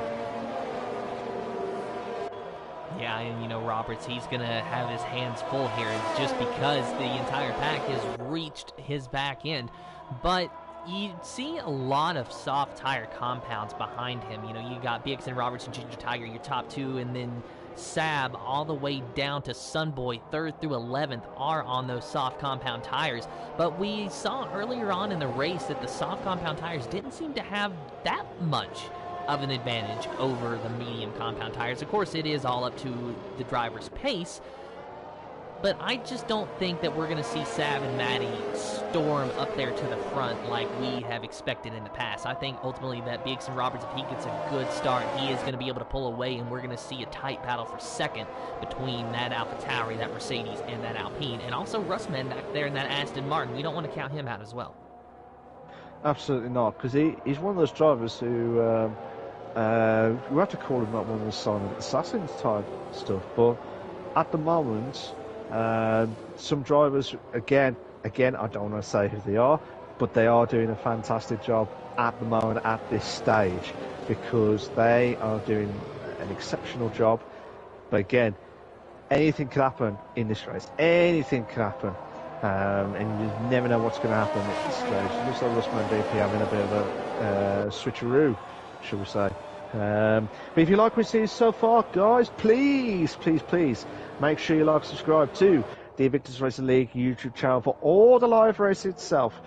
Yeah, and you know, Roberts, he's going to have his hands full here just because the entire pack has reached his back end. But You see a lot of soft tire compounds behind him. You know, you got BXN Roberts and Ginger Tiger, your top two, and then Sab all the way down to Sunboy, 3rd through 11th, are on those soft compound tires. But we saw earlier on in the race that the soft compound tires didn't seem to have that much of an advantage over the medium compound tires. Of course, it is all up to the driver's pace, but I just don't think that we're going to see Sab and Maddie storm up there to the front like we have expected in the past. I think ultimately that BXN Roberts, if he gets a good start, he is going to be able to pull away, and we're going to see a tight battle for second between that AlphaTauri, that Mercedes, and that Alpine. And also Russman back there in that Aston Martin. We don't want to count him out as well. Absolutely not, because he's one of those drivers who we have to call him not one of the silent assassins type stuff, but at the moment, some drivers, again, I don't want to say who they are, but they are doing a fantastic job at the moment at this stage, because they are doing an exceptional job. But again, anything could happen in this race. Anything could happen. And you never know what's going to happen at this stage. It looks like Russman VP having a bit of a switcheroo, shall we say. But if you like what you see so far, guys, please make sure you like and subscribe to the Invictus Racing League YouTube channel for all the live racing itself.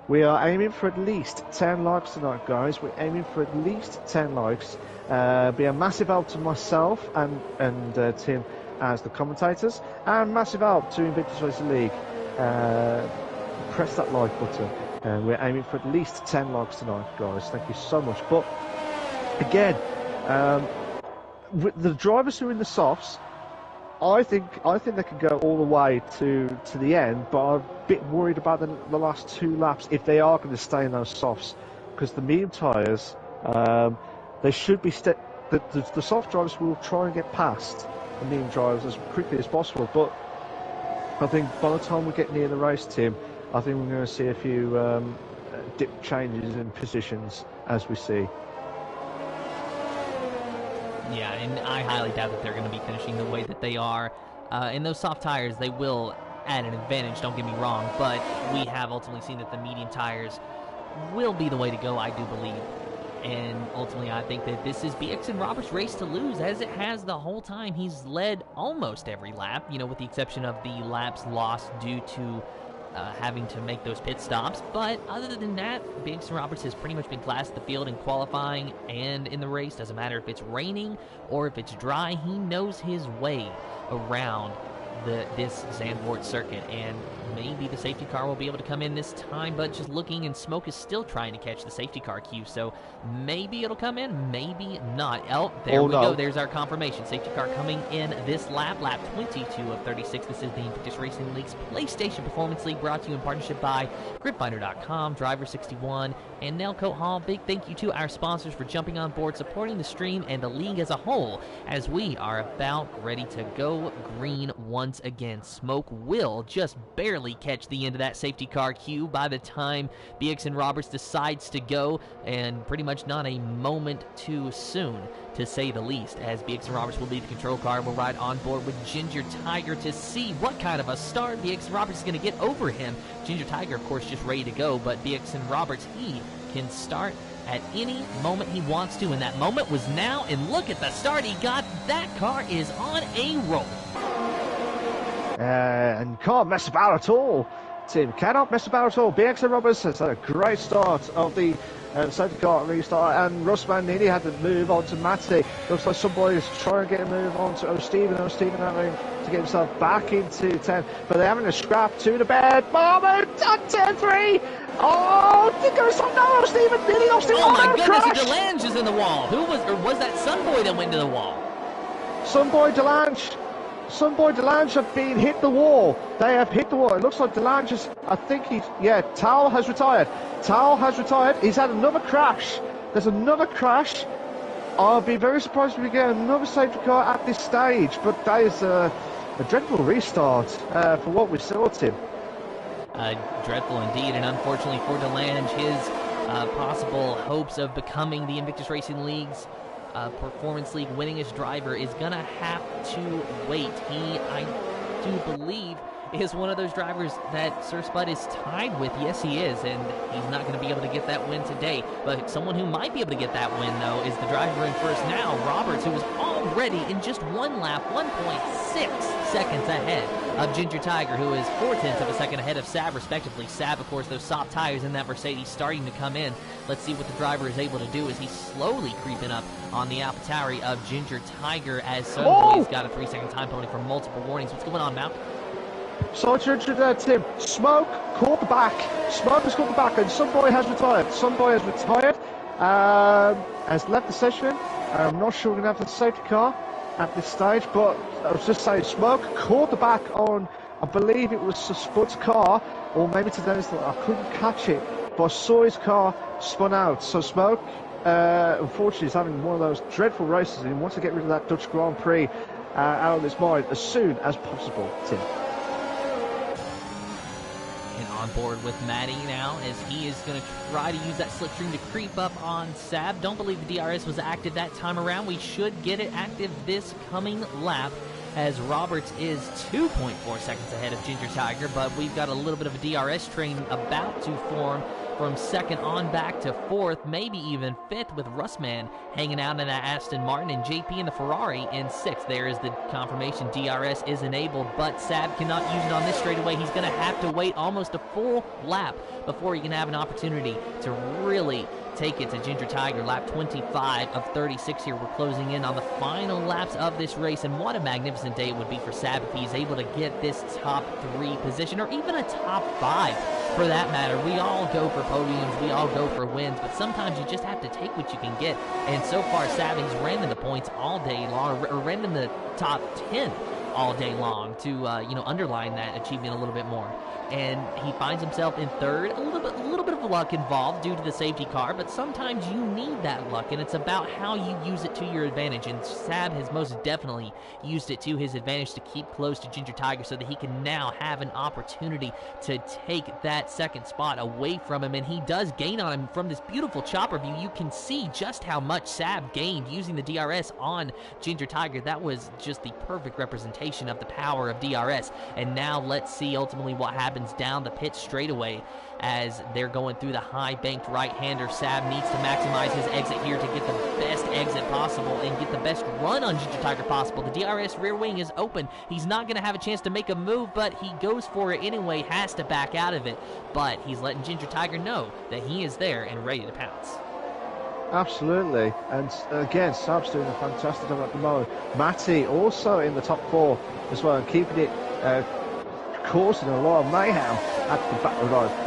We are aiming for at least 10 likes tonight, guys. We're aiming for at least 10 likes. Be a massive help to myself and Tim as the commentators, and massive help to Invictus Racing League. Press that like button, and we're aiming for at least 10 likes tonight, guys. Thank you so much. But again, with the drivers who are in the softs, I think they can go all the way to the end, but I'm a bit worried about the last 2 laps if they are going to stay in those softs, because the medium tyres, they should be the soft drivers will try and get past the medium drivers as quickly as possible. But I think by the time we get near the race, Tim, I think we're going to see a few dip changes in positions as we see. Yeah, and I highly doubt that they're going to be finishing the way that they are. In those soft tires, they will add an advantage, don't get me wrong, but we have ultimately seen that the medium tires will be the way to go, I do believe. And ultimately, I think that this is BXN Roberts' race to lose, as it has the whole time. He's led almost every lap, you know, with the exception of the laps lost due to having to make those pit stops. But other than that, BXN Roberts has pretty much been class of the field in qualifying and in the race. Doesn't matter if it's raining or if it's dry, he knows his way around this Zandvoort circuit, and maybe the safety car will be able to come in this time, but just looking, and Smoke is still trying to catch the safety car queue, so maybe it'll come in, maybe not. Oh, there we go. There's our confirmation. Safety car coming in this lap 22 of 36. This is the Invictus Racing League's PlayStation Performance League, brought to you in partnership by GridFinder.com, Driver61, and Nailcoat Hall. Big thank you to our sponsors for jumping on board, supporting the stream and the league as a whole, as we are about ready to go green once again. Smoke will just barely catch the end of that safety car queue by the time BXN Roberts decides to go, and pretty much not a moment too soon, to say the least, as BXN Roberts will lead the control car. We'll ride on board with Ginger Tiger to see what kind of a start BXN Roberts is going to get over him. Ginger Tiger, of course, just ready to go, but BXN Roberts, he can start at any moment he wants to, and that moment was now, and look at the start he got. That car is on a roll. And can't mess about at all. Tim cannot mess about at all. BXN Roberts has had a great start of the safety car restart, and Russman nearly had to move on to Matty. Looks like somebody's trying to get a move on to O'Stephen having to get himself back into 10, but they're having a scrap to the bed. Moment at 10-3. Oh, there goes no, O'Stephen nearly lost it. Oh my goodness, Delange is in the wall. Who was, or was that Sunboy that went into the wall? Sunboy Delange. Sunboy Delange have been hit the wall. They have hit the wall. It looks like Delange is, I think he's, yeah, Towel has retired. Towel has retired. He's had another crash. There's another crash. I'll be very surprised if we get another safety car at this stage, but that is a dreadful restart for what we saw, Tim. Dreadful indeed, and unfortunately for Delange, his possible hopes of becoming the Invictus Racing League's Performance League winningest driver is gonna have to wait. He, I do believe, is one of those drivers that Sir Spud is tied with. Yes, he is, and he's not going to be able to get that win today. But someone who might be able to get that win, though, is the driver in first now, Roberts, who was already in just one lap, 1.6 seconds ahead of Ginger Tiger, who is 0.4 of a second ahead of Sab, respectively. Sab, of course, those soft tires in that Mercedes starting to come in. Let's see what the driver is able to do as he's slowly creeping up on the AlphaTauri of Ginger Tiger, as Sunboy's got a 3-second time penalty for multiple warnings. What's going on, Mal? Sorry to interrupt, Tim. Smoke caught the back. Smoke has caught the back, and Sunboy has retired. Sunboy has retired, has left the session. I'm not sure we're going to have the safety car at this stage, but I was just saying, Smoke caught the back on, I believe it was Spud's car, or maybe to Dennis, I couldn't catch it, but I saw his car spun out. So Smoke, unfortunately, is having one of those dreadful races, and he wants to get rid of that Dutch Grand Prix out of his mind as soon as possible, Tim. And on board with Matty now, as he is going to try to use that slipstream to creep up on Sab. Don't believe the DRS was active that time around. We should get it active this coming lap, as Roberts is 2.4 seconds ahead of Ginger Tiger, but we've got a little bit of a DRS train about to form from second on back to fourth, maybe even fifth, with Russman hanging out in that Aston Martin and JP in the Ferrari in sixth. There is the confirmation DRS is enabled, but Sab cannot use it on this straightaway. He's going to have to wait almost a full lap before he can have an opportunity to really take it to Ginger Tiger. Lap 25 of 36 here. We're closing in on the final laps of this race, and what a magnificent day it would be for Sab if he's able to get this top 3 position, or even a top 5 for that matter. We all go for podiums, we all go for wins, but sometimes you just have to take what you can get. And so far, Sab, he's ran in the points all day long, or ran in the top 10 all day long to underline that achievement a little bit more. And he finds himself in third. A little bit of luck involved due to the safety car, but sometimes you need that luck, and it's about how you use it to your advantage. And Sab has most definitely used it to his advantage to keep close to Ginger Tiger so that he can now have an opportunity to take that second spot away from him. And he does gain on him from this beautiful chopper view. You can see just how much Sab gained using the DRS on Ginger Tiger. That was just the perfect representation of the power of DRS. And now let's see ultimately what happens down the pit straightaway as they're going through the high banked right-hander. Sab needs to maximize his exit here to get the best exit possible and get the best run on Ginger Tiger possible. The DRS rear wing is open. He's not going to have a chance to make a move, but he goes for it anyway, has to back out of it. But he's letting Ginger Tiger know that he is there and ready to pounce. Absolutely, and again, Sab's doing a fantastic job at the moment. Matty also in the top 4 as well, and keeping it causing a lot of mayhem at the back.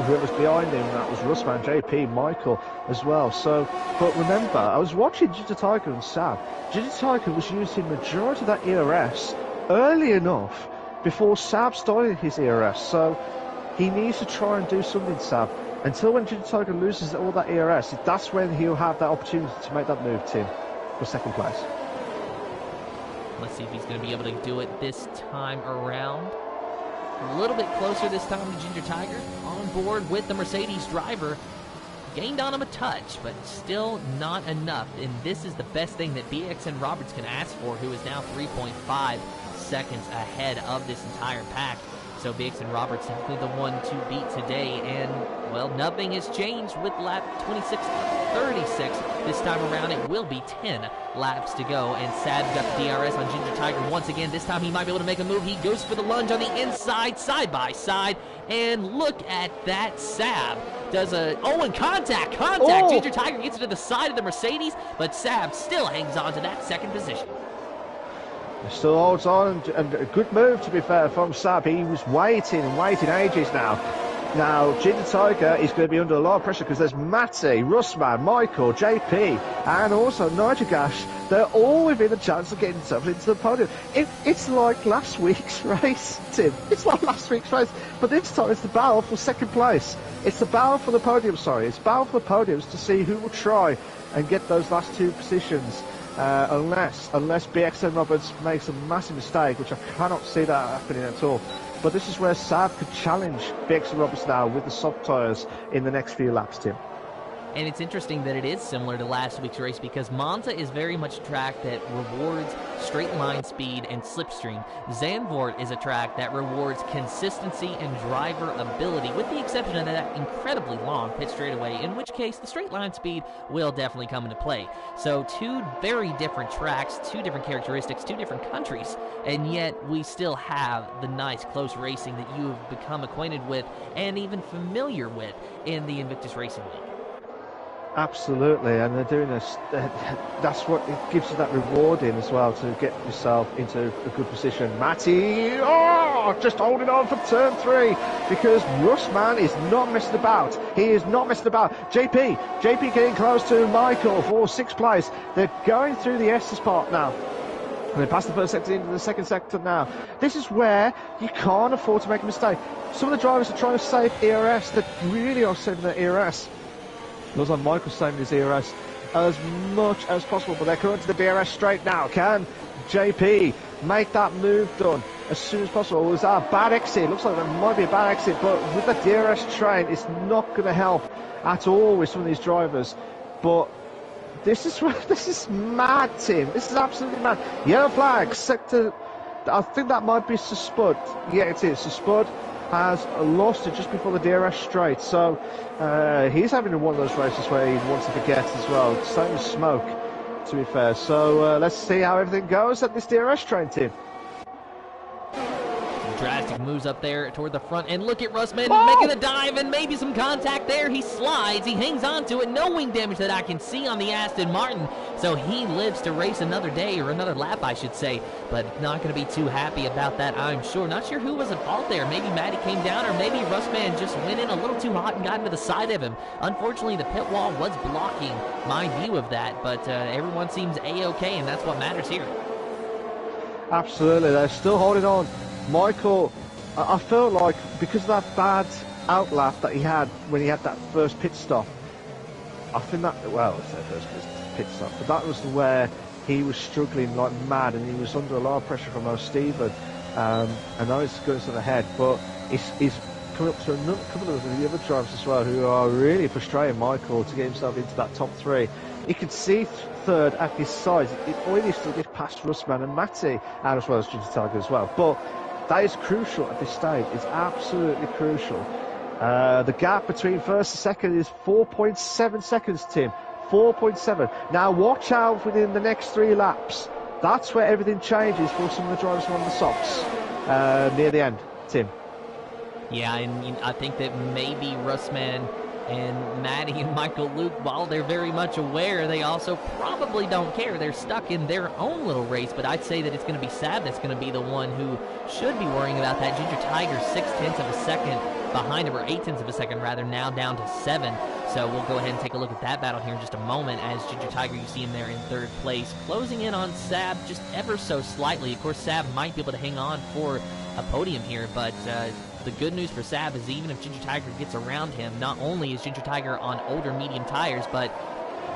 Whoever's behind him, that was Russman, JP, Michael as well. So, but remember, I was watching Ginger Tiger and Sab. Ginger Tiger was using majority of that ERS early enough before Sab started his ERS. So he needs to try and do something, Sab. Until when Ginger Tiger loses all that ERS, that's when he'll have that opportunity to make that move, Tim, for second place. Let's see if he's going to be able to do it this time around. A little bit closer this time to Ginger Tiger. On board with the Mercedes driver. Gained on him a touch, but still not enough. And this is the best thing that BXN Roberts can ask for, who is now 3.5 seconds ahead of this entire pack. So BXN Roberts definitely the one to beat today. And, well, nothing has changed with lap 26 of 36. This time around, it will be 10 laps to go. And Sab's got the DRS on Ginger Tiger once again. This time he might be able to make a move. He goes for the lunge on the inside, side by side. And look at that. Sab does a, and contact. Oh. Ginger Tiger gets it to the side of the Mercedes, but Sab still hangs on to that second position. Still holds on, and a good move, to be fair, from Sab. He was waiting ages now. Now, Ginger Tiger is going to be under a lot of pressure because there's Matty, Russman, Michael, JP, and also Nitrogash. They're all within a chance of getting themselves into the podium. It's like last week's race, Tim. It's like last week's race, but this time it's the battle for second place. It's the battle for the podium, It's the battle for the podiums to see who will try and get those last 2 positions. Unless BXN Roberts makes a massive mistake, which I cannot see that happening at all. But this is where Sab could challenge BXN Roberts now with the soft tyres in the next few laps, Tim. And it's interesting that it is similar to last week's race because Monza is very much a track that rewards straight line speed and slipstream. Zandvoort is a track that rewards consistency and driver ability, with the exception of that incredibly long pit straightaway, in which case the straight line speed will definitely come into play. So two very different tracks, two different characteristics, two different countries, and yet we still have the nice close racing that you have become acquainted with and even familiar with in the Invictus Racing League. Absolutely, and they're doing this. That's what it gives you, that rewarding as well, to get yourself into a good position. Matty, just holding on for turn 3 because Russman is not messing about. He is not messing about. JP getting close to Michael for 6th place. They're going through the Estes part now. And they pass the first sector into the second sector now. This is where you can't afford to make a mistake. Some of the drivers are trying to save ERS. They really are saving their ERS. Looks like Michael's saving his ERS as much as possible, but they're coming to the DRS straight now. Can JP make that move done as soon as possible? Was that a bad exit? Looks like that might be a bad exit, but with the DRS train, it's not going to help at all with some of these drivers. But this is mad, Tim. This is absolutely mad. Yellow flag, sector. I think that might be Spud. Yeah, it is. Spud has lost it just before the DRS straight, so he's having one of those races where he wants to forget as well. Same as Smoke, to be fair. So let's see how everything goes at this DRS train, Tim. Drastic moves up there toward the front, and look at Russman making a dive and maybe some contact there. He slides, he hangs on to it, no wing damage that I can see on the Aston Martin, so he lives to race another day, or another lap I should say, but not going to be too happy about that, I'm sure. Not sure who was at fault there. Maybe Matty came down, or maybe Russman just went in a little too hot and got into the side of him. Unfortunately, the pit wall was blocking my view of that, but everyone seems a-okay, and that's what matters here. Absolutely, they're still holding on. Michael, I felt like because of that bad outlap that he had when he had that first pit stop, I think that, well, it's their first pit stop, but that was where he was struggling like mad, and he was under a lot of pressure from Steven, and now he's going to the head, but he's coming up to a couple of the other drivers as well who are really frustrating Michael to get himself into that top 3. You can see third at his side. All he needs to get past Russman and Matty, and as well as Ginger Tiger as well. But that is crucial at this stage. It's absolutely crucial. The gap between first and second is 4.7 seconds, Tim. 4.7. Now watch out within the next 3 laps. That's where everything changes for some of the drivers on the socks near the end, Tim. Yeah, and I think that maybe Russman and Matty and Michael Luke, while they're very much aware, they also probably don't care. They're stuck in their own little race, but I'd say that it's going to be Sab that's going to be the one who should be worrying about that. Ginger Tiger 0.6 of a second behind him, or 0.8 of a second rather, now down to 7. So we'll go ahead and take a look at that battle here in just a moment, as Ginger Tiger, you see him there in 3rd place, closing in on Sab just ever so slightly. Of course, Sab might be able to hang on for a podium here, but the good news for Sab is even if Ginger Tiger gets around him, not only is Ginger Tiger on older medium tires, but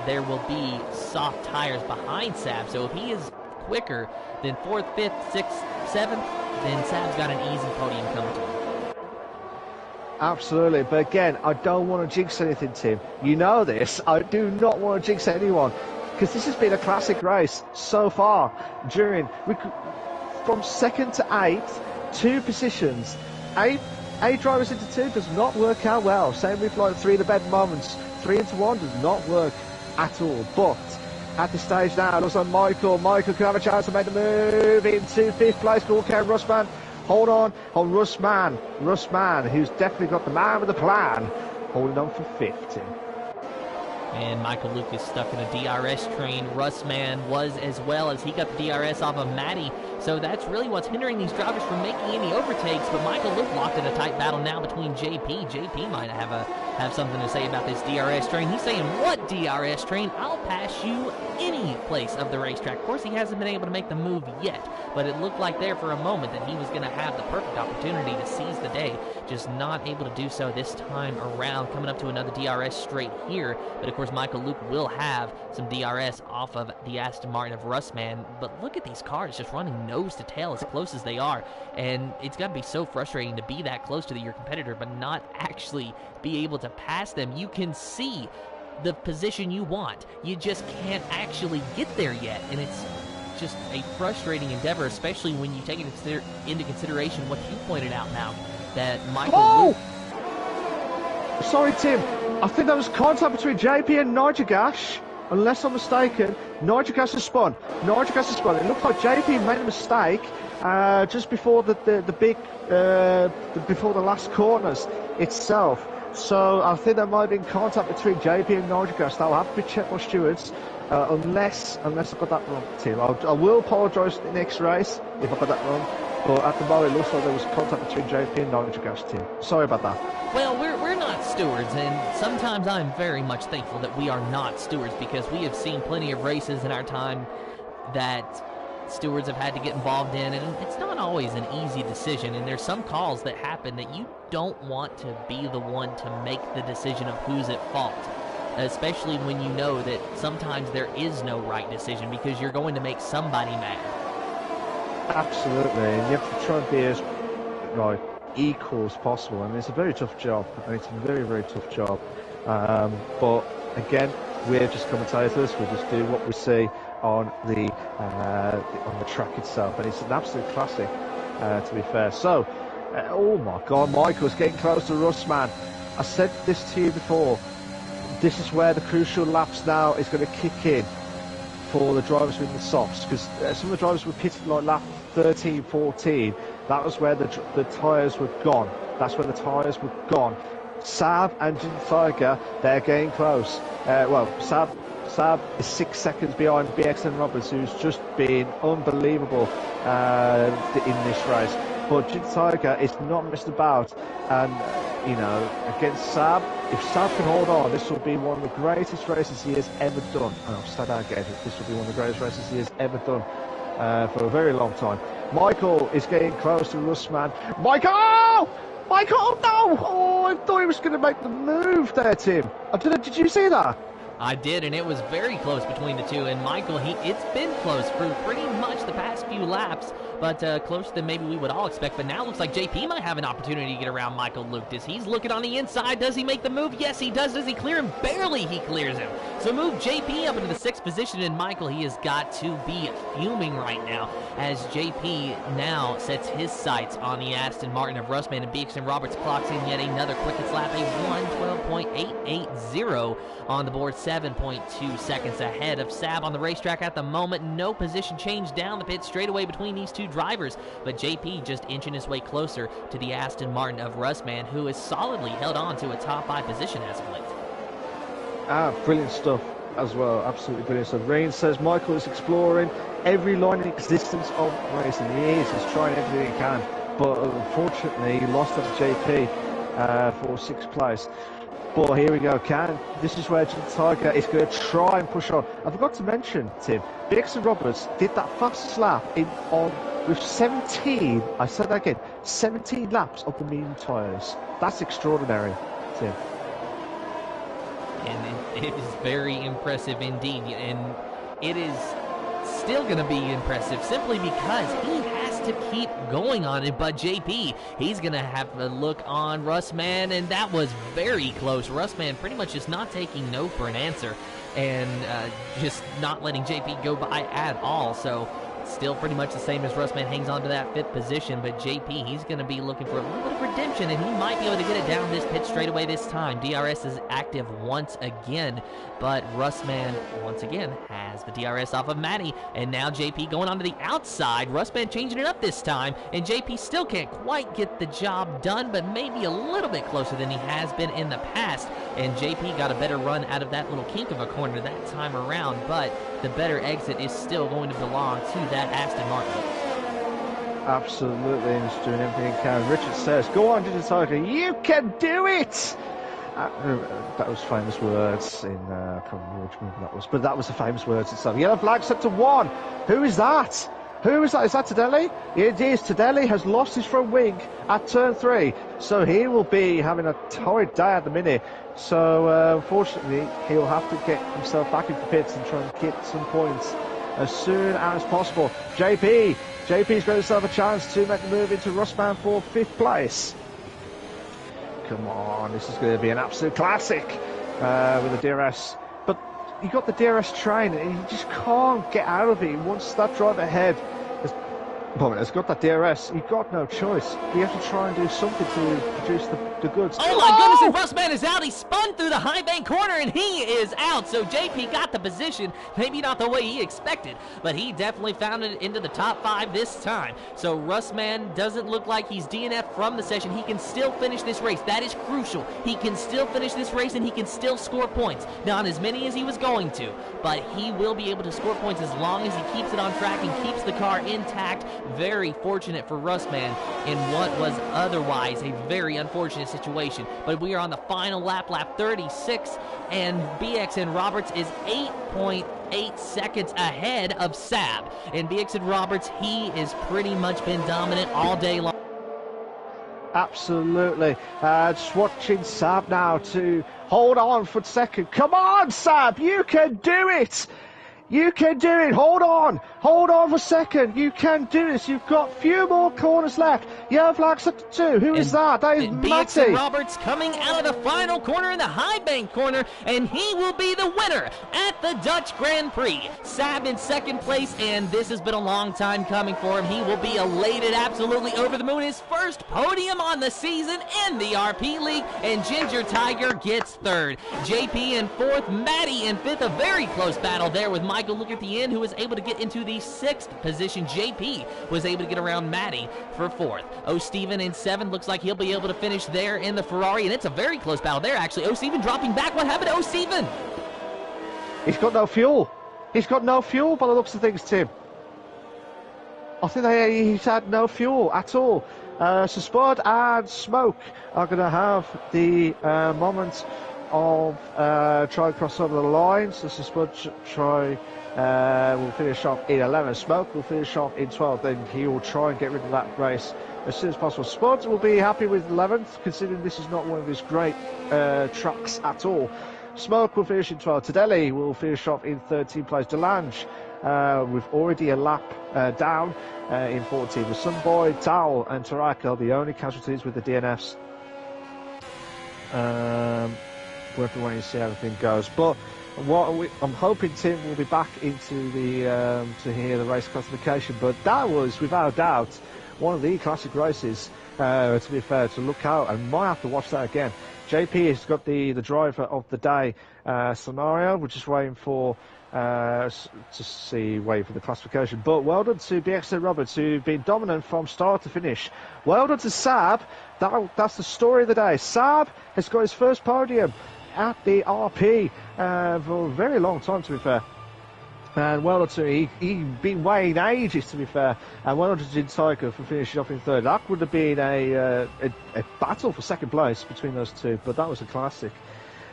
there will be soft tires behind Sab. So if he is quicker than 4th, 5th, 6th, 7th, then Sab's got an easy podium coming to him. Absolutely, but again, I don't want to jinx anything, Tim. You know this. I do not want to jinx anyone, because this has been a classic race so far. From 2nd to 8th, 2 positions. 8 drivers into 2 does not work out well. Same with like 3 of the bed moments. 3 into 1 does not work at all. But at this stage now, it looks like Michael could have a chance to make the move into 5th place. But okay, Russman, hold on. Russman, who's definitely got the man with the plan, holding on for 5th, Tim. And Michael Luke is stuck in a DRS train. Russman was as well, as he got the DRS off of Matty. So that's really what's hindering these drivers from making any overtakes. But Michael Luke locked in a tight battle now between JP. JP might have something to say about this DRS train. He's saying, what DRS train? I'll pass you any place of the racetrack. Of course, he hasn't been able to make the move yet, but it looked like there for a moment that he was going to have the perfect opportunity to seize the day. Just not able to do so this time around, coming up to another DRS straight here. But of course, Michael Luke will have some DRS off of the Aston Martin of Russman. But look at these cars just running nose to tail as close as they are, and it's got to be so frustrating to be that close to your competitor but not actually be able to pass them. You can see the position you want. You just can't actually get there yet, and it's just a frustrating endeavor, especially when you take into consideration what you pointed out now, that Michael... Oh! Sorry, Tim. I think that was contact between JP and Nigergash. Unless I'm mistaken, Nigergash has spun. Nigergash has spun. It looked like JP made a mistake just before the before the last corners itself. So I think there might have been contact between JP and Nigergash. That will have to be checked by stewards. Unless I got that wrong, Tim. I will apologise for the next race if I got that wrong. But at the moment, it looks like there was contact between JP and Nigergash, Tim. Sorry about that. Well, we're not stewards, and sometimes I'm very much thankful that we are not stewards, because we have seen plenty of races in our time that stewards have had to get involved in, and it's not always an easy decision, and there's some calls that happen that you don't want to be the one to make the decision of who's at fault, especially when you know that sometimes there is no right decision because you're going to make somebody mad. Absolutely, and you have to try and be as equal as possible, and it's a very tough job, and it's a very, very tough job. But again, we're just commentators. We just do what we see on the track itself, and it's an absolute classic, to be fair. So, oh my God, Michael's getting close to Russ, man. I said this to you before. This is where the crucial laps now is going to kick in for the drivers with the softs, because some of the drivers were pitted like lap 13, 14. That was where the tyres were gone. That's where the tyres were gone. Sab and Jin Tiger, they're getting close. Well, Sab is 6 seconds behind BXN Roberts, who's just been unbelievable in this race. But Jin Tiger is not messed about, and you know, against Sab, if Sab can hold on, this will be one of the greatest races he has ever done. And I'll say that again, this will be one of the greatest races he has ever done for a very long time. Michael is getting close to Russman. Michael! Michael, no! Oh, I thought he was going to make the move there, Tim. I don't know, did you see that? I did, and it was very close between the two. And Michael, it's been close for pretty much the past few laps, but closer than maybe we would all expect. But now it looks like JP might have an opportunity to get around Michael Lucas. He's looking on the inside. Does he make the move? Yes, he does. Does he clear him? Barely he clears him. So move JP up into the 6th position, and Michael, he has got to be fuming right now as JP now sets his sights on the Aston Martin of Russman, and BXN Roberts clocks in yet another quickest lap, a 1:12.880 on the board, 7.2 seconds ahead of Sab on the racetrack at the moment. No position change down the pit straightaway between these two drivers, but JP just inching his way closer to the Aston Martin of Russman, who has solidly held on to a top 5 position as of late. Brilliant stuff as well, absolutely brilliant stuff. Rain says Michael is exploring every line in existence of racing. He is, he's trying everything he can, but unfortunately he lost to JP for 6th place. But here we go, this is where Jin Tiger is going to try and push on. I forgot to mention, Tim, BXN Roberts did that fastest lap with 17, I said that again, 17 laps of the medium tyres. That's extraordinary, Tim. And it is very impressive indeed, and it is still going to be impressive simply because he has to keep going on it. But JP, he's going to have to look on Russman, and that was very close. Russman pretty much just not taking no for an answer, and just not letting JP go by at all. So still pretty much the same as Russman hangs on to that 5th position, but JP, he's going to be looking for a little bit of redemption, and he might be able to get it down this pit straightaway this time. DRS is active once again, but Russman once again has the DRS off of Matty, and now JP going onto the outside. Russman changing it up this time, and JP still can't quite get the job done, but maybe a little bit closer than he has been in the past, and JP got a better run out of that little kink of a corner that time around, but the better exit is still going to belong to that Aston Martin. Absolutely, and he's doing everything he can. Richard says, go on, Jin Tiger, you can do it! That was famous words in, I can't remember which movie that was, but that was the famous words itself. Yellow flag set to 1. Who is that? Who is that? Is that Tadeli? It is. Tadeli has lost his front wing at turn 3, so he will be having a torrid day at the minute. So unfortunately, he'll have to get himself back into pits and try and get some points as soon as possible. JP's going to have a chance to make the move into Russman for 5th place. Come on, this is going to be an absolute classic. with the DRS. But you got the DRS train, and you just can't get out of it. Once that driver ahead has got that DRS, you've got no choice. You have to try and do something to produce the goods. Oh my goodness, and Russman is out. He spun through the high bank corner, and he is out. So JP got the position, maybe not the way he expected, but he definitely found it into the top 5 this time. So Russman doesn't look like he's DNF from the session. He can still finish this race. That is crucial. He can still finish this race, and he can still score points. Not as many as he was going to, but he will be able to score points as long as he keeps it on track and keeps the car intact. Very fortunate for Russman in what was otherwise a very unfortunate situation. But we are on the final lap, lap 36, and BXN Roberts is 8.8 seconds ahead of Sab. And BXN Roberts, he has pretty much been dominant all day long. Absolutely. Just watching Sab now to hold on for second. Come on, Sab, you can do it. You can do it. Hold on for second. You can do this. You've got a few more corners left. Yellow flags up to 2. Who is that? That is Matty. BXN Roberts coming out of the final corner in the high bank corner, and he will be the winner at the Dutch Grand Prix. Sab in second place, and this has been a long time coming for him. He will be elated, absolutely over the moon. His first podium on the season in the RP League, and Ginger Tiger gets third. JP in fourth, Matty in fifth. A very close battle there with Michael Luke at the end, who was able to get into the 6th position. JP was able to get around Matty for 4th. O'Steven in 7th. Looks like he'll be able to finish there in the Ferrari, and it's a very close battle there, actually. O'Steven dropping back. What happened to O'Steven? He's got no fuel. He's got no fuel by the looks of things, Tim. I think he's had no fuel at all. So Spud and Smoke are going to have the moment of try and cross over the line. So Spud will finish off in 11th. Smoke will finish off in 12th. Then he will try and get rid of that race as soon as possible. Spud will be happy with 11th, considering this is not one of his great tracks at all. Smoke will finish in 12th. Tadelli will finish off in 13th place. Delange with already a lap down in 14th. The Sunboy, Towel and Tarak are the only casualties with the DNFs. We'll have to wait and see how everything goes. But I'm hoping Tim will be back into the to hear the race classification. But that was, without doubt, one of the classic races. To be fair, to look out, and might have to watch that again. JP has got the driver of the day scenario. We're just waiting for waiting for the classification. But well done to BXN Roberts, who've been dominant from start to finish. Well done to Sab. That's the story of the day. Sab has got his first podium at the RP for a very long time, to be fair. And well done to him. He'd been waiting ages, to be fair. And well done to Jin Tiger for finishing up in third. That would have been a battle for second place between those two, but that was a classic.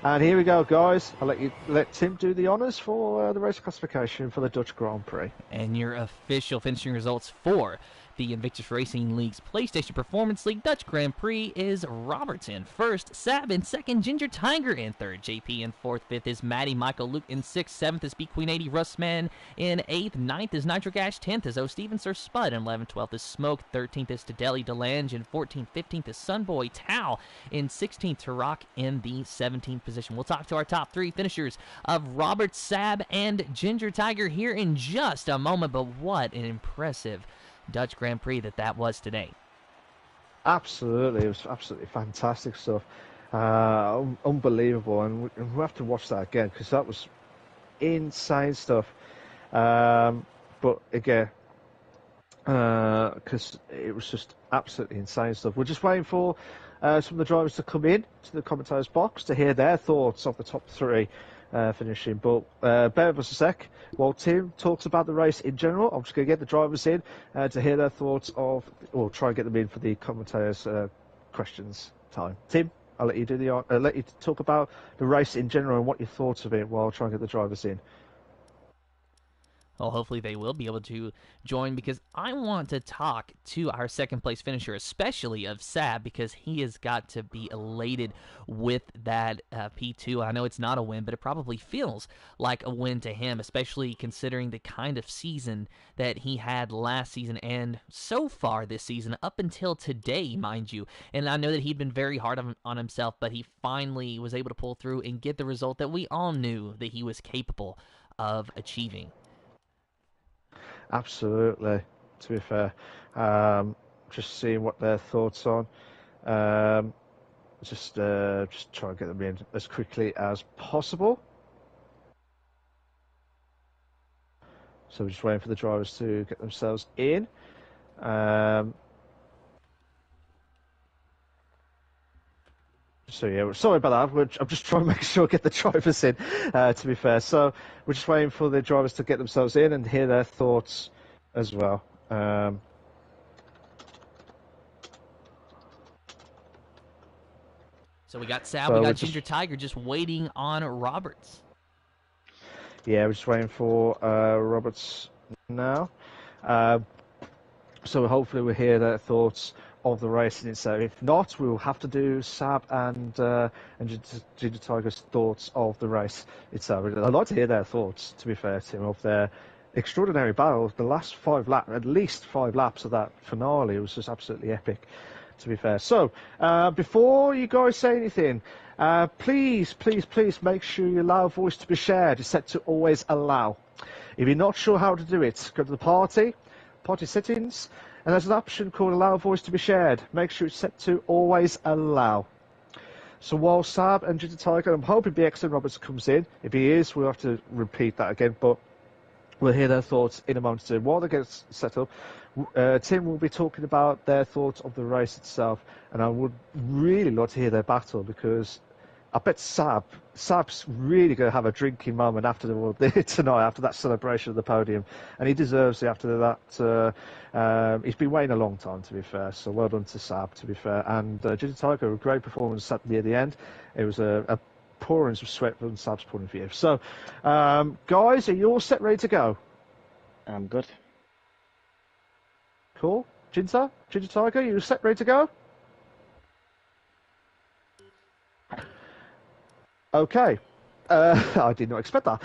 And here we go, guys. I'll let Tim do the honours for the race classification for the Dutch Grand Prix. And your official finishing results for the Invictus Racing League's PlayStation Performance League Dutch Grand Prix is Roberts in first, Sab in second, Ginger Tiger in third, JP in fourth, fifth is Matty, Michael Luke in sixth, seventh is B Queen 80, Russman in eighth, ninth is Nitro Gash, 10th is O'Steven Sir Spud, and 11th, 12th is Smoke, 13th is Tadelli Delange, and 14th, 15th is Sunboy Tao, in 16th Tarak in the 17th position. We'll talk to our top 3 finishers of Roberts, Sab, and Ginger Tiger here in just a moment, but what an impressive Dutch Grand Prix that was today. Absolutely, it was absolutely fantastic stuff, unbelievable, and we have to watch that again because that was insane stuff. But again, because it was just absolutely insane stuff. We're just waiting for some of the drivers to come in to the commentators box to hear their thoughts of the top 3 finishing. But bear with us a sec while Tim talks about the race in general. I'm just going to get the drivers in to hear their thoughts of, or try and get them in for the commentators questions time. Tim, I'll let you do let you talk about the race in general and what your thoughts of it while I try and get the drivers in. Well, hopefully they will be able to join because I want to talk to our second place finisher, especially of Sab, because he has got to be elated with that P2. I know it's not a win, but it probably feels like a win to him, especially considering the kind of season that he had last season and so far this season, up until today, mind you. And I know that he'd been very hard on himself, but he finally was able to pull through and get the result that we all knew that he was capable of achieving. Absolutely. To be fair, just seeing what their thoughts on. Um, just try and get them in as quickly as possible. So we're just waiting for the drivers to get themselves in. So yeah, sorry about that. I'm just trying to make sure I get the drivers in. To be fair, so we're just waiting for the drivers to get themselves in and hear their thoughts as well. So we got Sal, So we we're got just Ginger Tiger just waiting on Roberts. yeah, we're just waiting for Roberts now. So hopefully we'll hear their thoughts of the race in itself. If not, we will have to do Sab and Ginger Tiger's thoughts of the race itself. I'd like to hear their thoughts, to be fair, Tim, of their extraordinary battle. The last 5 laps, at least 5 laps of that finale, was just absolutely epic, to be fair. So, before you guys say anything, please make sure your allow voice to be shared is set to always allow. If you're not sure how to do it, go to the party settings, and there's an option called allow voice to be shared. Make sure it's set to always allow. So while Sab and Ginger Tiger, I'm hoping BX and Roberts comes in. If he is, we'll have to repeat that again, but we'll hear their thoughts in a moment. While they get set up, Tim will be talking about their thoughts of the race itself, and I would really like to hear their battle, because I bet Sab's really going to have a drinking moment after tonight, after that celebration of the podium, and he deserves it after that. He's been waiting a long time, to be fair, so well done to Sab, to be fair. And Ginger Tiger, a great performance at near the end. It was a pouring some sweat from Sab's point of view. So, guys, are you all set, ready to go? I'm good. Cool. Ginger Tiger, you set, ready to go? Okay. I did not expect that.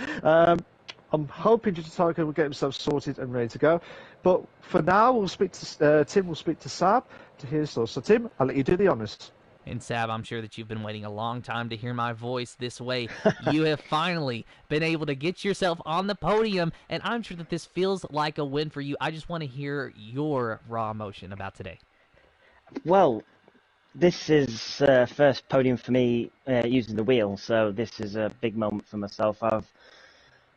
I'm hoping Ginger Tiger will get himself sorted and ready to go. But for now, we'll speak to Tim. Will speak to Sab to hear his thoughts. So, Tim, I'll let you do the honours. And Sab, I'm sure that you've been waiting a long time to hear my voice this way. You have finally been able to get yourself on the podium, and I'm sure that this feels like a win for you. I just want to hear your raw emotion about today. Well, this is first podium for me using the wheel, so this is a big moment for myself. I've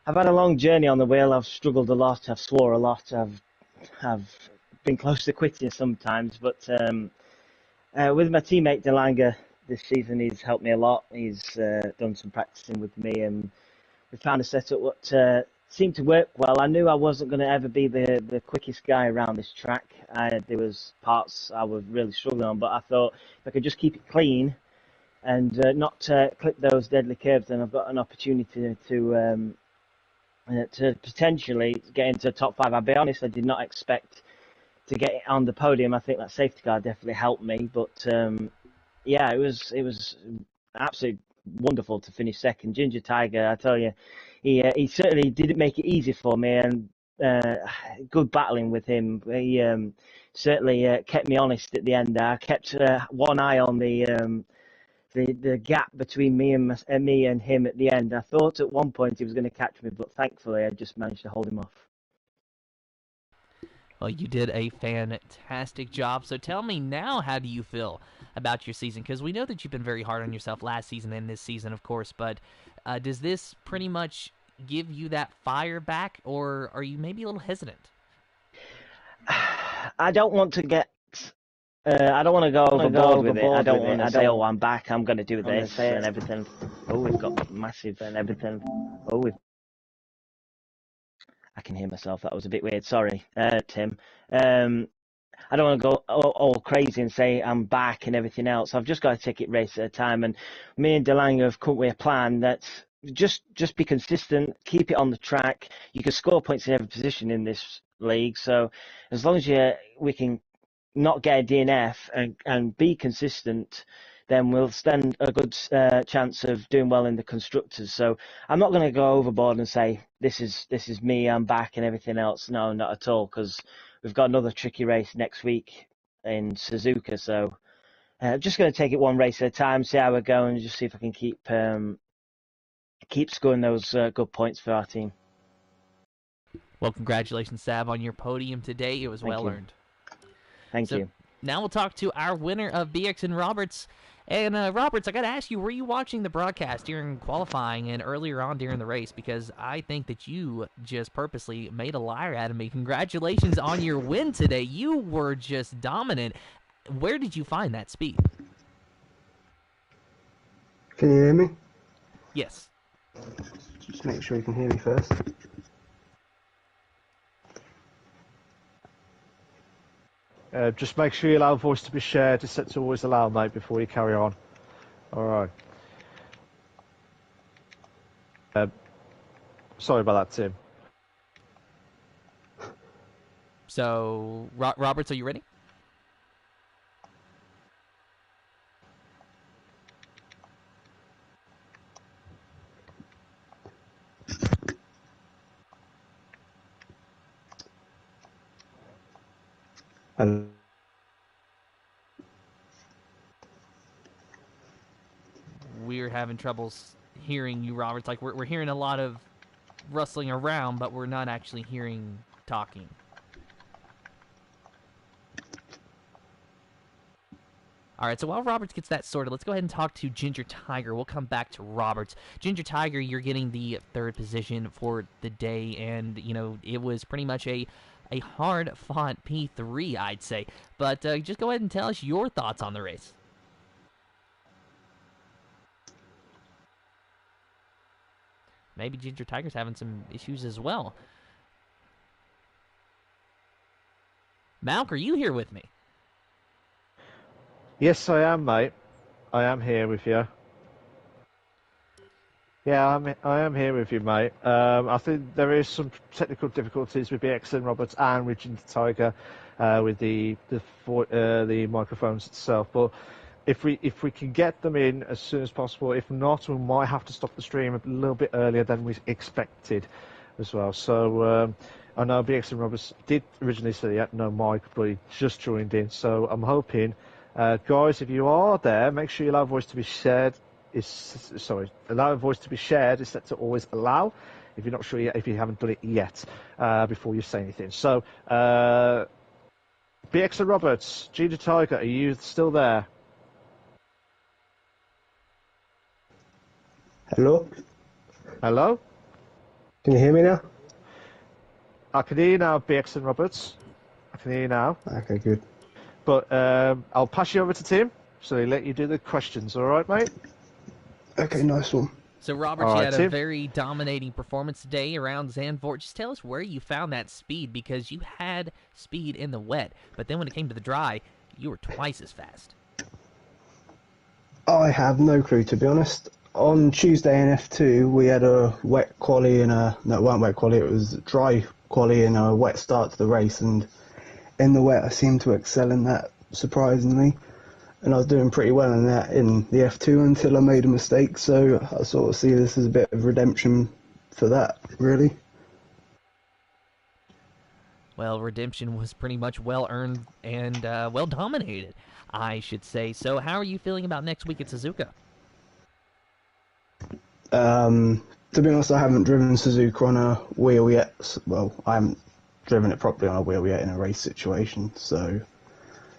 had a long journey on the wheel. I've struggled a lot. I've swore a lot. I've been close to quitting sometimes, but with my teammate DeLanger this season, he's helped me a lot. He's done some practicing with me, and we found a setup what seemed to work well. I knew I wasn't going to ever be the quickest guy around this track. There was parts I was really struggling on, but I thought if I could just keep it clean and not clip those deadly curves, then I've got an opportunity to potentially get into the top 5. I'll be honest, I did not expect to get on the podium. I think that safety car definitely helped me, but yeah, it was absolutely wonderful to finish second. Ginger Tiger, I tell you, he certainly didn't make it easy for me, and good battling with him. He certainly kept me honest at the end. I kept one eye on the gap between me and him at the end. I thought at one point he was going to catch me, but thankfully I just managed to hold him off. Well, you did a fantastic job. So tell me now, how do you feel about your season? Because we know that you've been very hard on yourself last season and this season, of course, but does this pretty much give you that fire back, or are you maybe a little hesitant? I don't want to get... I don't want to go overboard with it. I don't want to say, oh, I'm back, I'm going to do this and everything. Oh, we've got massive and everything. Oh, I can hear myself. That was a bit weird. Sorry, Tim. I don't want to go all crazy and say I'm back and everything else. I've just got to take it race at a time. And me and DeLanger have come up with a plan that just be consistent, keep it on the track. You can score points in every position in this league, so as long as we can not get a DNF and be consistent, then we'll stand a good chance of doing well in the constructors. So I'm not going to go overboard and say this is me, I'm back, and everything else. No, not at all, because we've got another tricky race next week in Suzuka. So I'm just going to take it one race at a time, see how we're going, and just see if I can keep scoring those good points for our team. Well, congratulations, Sab, on your podium today. It was well earned. Thank you. Now we'll talk to our winner of BX and Roberts. And Roberts, I got to ask you, were you watching the broadcast during qualifying and earlier on during the race? Because I think that you just purposely made a liar out of me. Congratulations on your win today. You were just dominant. Where did you find that speed? Can you hear me? Yes. Just make sure you can hear me first. Just make sure you allow voice to be shared. It's set to always allow, mate, before you carry on. All right. Sorry about that, Tim. So, Roberts, are you ready? And we're having troubles hearing you, Roberts. Like, we're hearing a lot of rustling around, but we're not actually hearing talking. All right, so while Roberts gets that sorted, let's go ahead and talk to Ginger Tiger. We'll come back to Roberts. Ginger Tiger, you're getting the third position for the day, and, you know, it was pretty much a hard-fought P3, I'd say. But just go ahead and tell us your thoughts on the race. Maybe Ginger Tiger's having some issues as well. Malk, are you here with me? Yes, I am, mate. I am here with you. Yeah, I am here with you, mate. I think there is some technical difficulties with BX and Roberts and with Ginger Tiger with the microphones itself. But if we can get them in as soon as possible, if not, we might have to stop the stream a little bit earlier than we expected as well. So I know BX and Roberts did originally say he had no mic, but he just joined in. So I'm hoping, guys, if you are there, make sure you allow voice to be shared. Allow voice to be shared is set to always allow. If you're not sure yet, if you haven't done it yet, before you say anything. So, BX and Roberts, Ginger Tiger, are you still there? hello? Hello? Can you hear me now? I can hear you now, BX and Roberts. I can hear you now. Okay, good. But I'll pass you over to Tim, so he'll let you do the questions. All right, mate? Okay, nice one. So, Robert, All you right, had a Tim. very dominating performance today around Zandvoort. Just tell us where you found that speed, because you had speed in the wet, but then when it came to the dry, you were twice as fast. I have no clue, to be honest. On Tuesday in F2, we had a wet quali and no, it weren't wet quali, it was dry quali and a wet start to the race, and in the wet I seemed to excel in that, surprisingly. And I was doing pretty well in that in the F2 until I made a mistake, so I sort of see this as a bit of redemption for that, really. Well, redemption was pretty much well-earned and well-dominated, I should say. So how are you feeling about next week at Suzuka? To be honest, I haven't driven Suzuka on a wheel yet. Well, I haven't driven it properly on a wheel yet in a race situation, so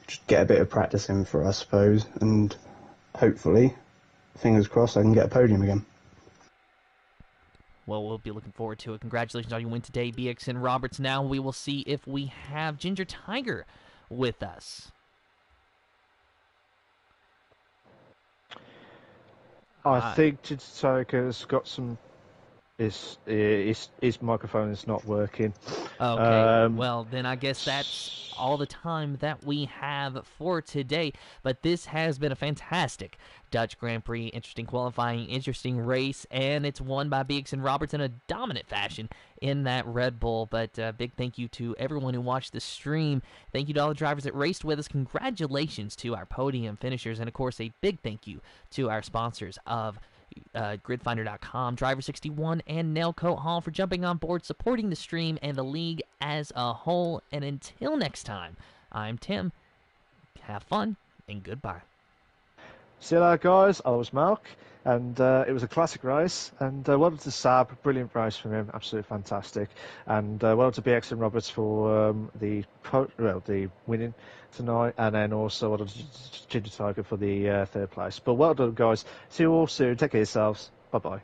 just get a bit of practice in for, I suppose, and hopefully, fingers crossed, I can get a podium again. Well, we'll be looking forward to it. Congratulations on your win today, BX and Roberts. Now we will see if we have Ginger Tiger with us. I think Ginger Tiger's got some. His microphone is not working. Okay, well, then I guess that's all the time that we have for today. But this has been a fantastic Dutch Grand Prix. Interesting qualifying, interesting race, and it's won by BX and Roberts in a dominant fashion in that Red Bull. But big thank you to everyone who watched the stream. Thank you to all the drivers that raced with us. Congratulations to our podium finishers. And, of course, a big thank you to our sponsors of gridfinder.com, Driver61, and Nailcoat Hall for jumping on board, supporting the stream and the league as a whole. And until next time, I'm Tim. Have fun, and goodbye. See you later, guys. I was Mark, and it was a classic race. And well done to Sab, brilliant race from him, absolutely fantastic. And well done to BX and Roberts for the winning tonight, and then also well done to Ginger Tiger for the third place. But well done, guys. See you all soon. Take care of yourselves. Bye bye.